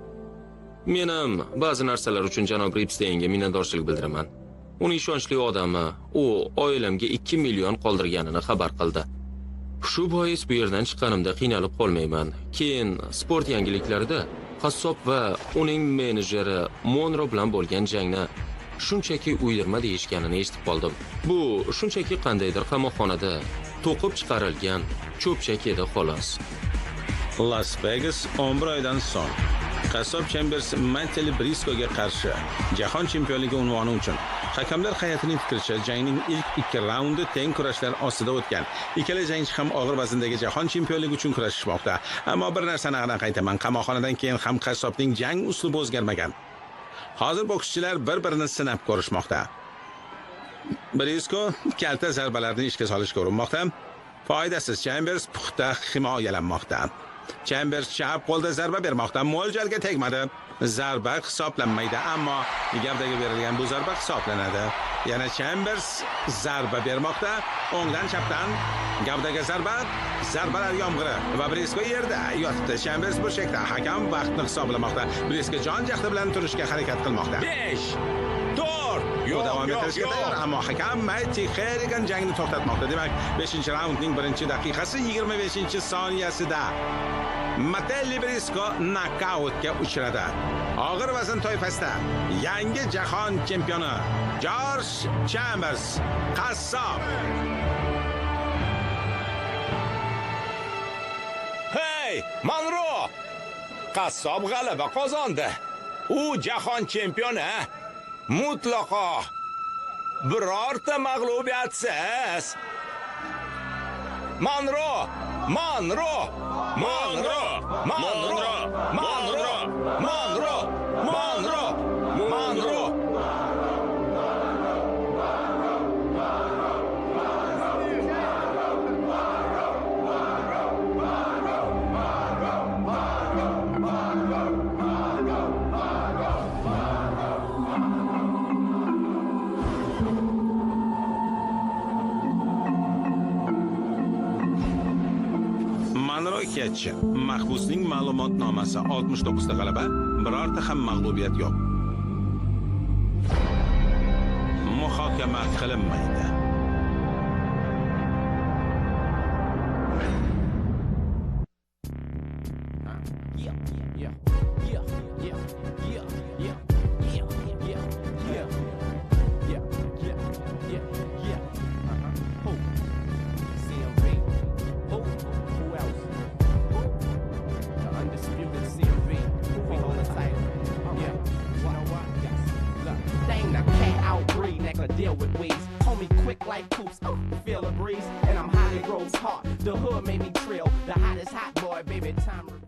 Men ham ba'zi narsalar uchun janob Ripsteinga minnatdorchilik bildiraman. Uning ishonchli odami, u oilamga 2 million qoldirganini xabar qildi. Shu bois bu yerdan chiqqanimda qiynalib qolmayman. Keyin sport yangiliklarida qassob va uning menejeri Monro bilan bo'lgan jangni shunchaki uydirma deyishganini eshitib qoldim. Bu shunchaki qandaydir qamoqxonada to'qib chiqarilgan cho'pchak edi xolos. Las Vegas 11 oydan so'ng qassob Chambers Manteli Briscoe'ga qarshi jahon chempionligi unvoni uchun. Hakamlar hay'atining fikricha, jangning ilk 2 raundi teng kurashlar ostida o'tgan. Ikkala jangchi ham og'ir vazndagi jahon chempionligi uchun kurashishmoqda. Ammo bir narsani aniq aytaman, qamoqxonadan keyin ham qassobning jang uslubi o'zgarmagan. Hozir bokschilar bir-birini sinab ko'rishmoqda. Briscoe kalta zarbalarni ishga solishga urinmoqda. Foydasiz. Chambers puxta himoyalanmoqda. Chambers chap qo'lda zarba bermoqda, mo'ljalga tegmadi. Zarba hisoblanmaydi, ammo gavdaga berilgan bu zarba hisoblanadi. Yana Chambers zarba bermoqda, o'ngdan chapdan gavdaga zarba, zarbalar yomg'iri va Briscoe yerda yotibdi. Chambers burchakda, hakam vaqtni hisoblamoqda. Briscoe jon jahdi bilan turishga harakat qilmoqda. 5 4 U davom etishga tayyor, ammo hakam Matty Harrigan jangni to'xtatmoqda. Demak, 5-raundning 1-daqiqasi 25-soniyasida Matelli Briscoe nokautga uchradi. Og'ir vazn toifasida yangi jahon chempioni George Chambers qassob. Hey, Monro! Qassob g'alaba qozondi. U jahon chempioni. Mutlaqo birorta mag'lubiyatsiz. Monro! Monro! Monro! Monro! Monro! Monro! Monro! Monro! Ketchi. Mahbusning ma'lumotnomasi 69 ta g'alaba, birorta ham mag'lubiyat yo'q. Muhokama qilinmaydi. Deal with weeds, hold me quick like coops. Feel a breeze, and I'm hot, it grows hot. The hood made me trill. The hottest hot boy, baby, time.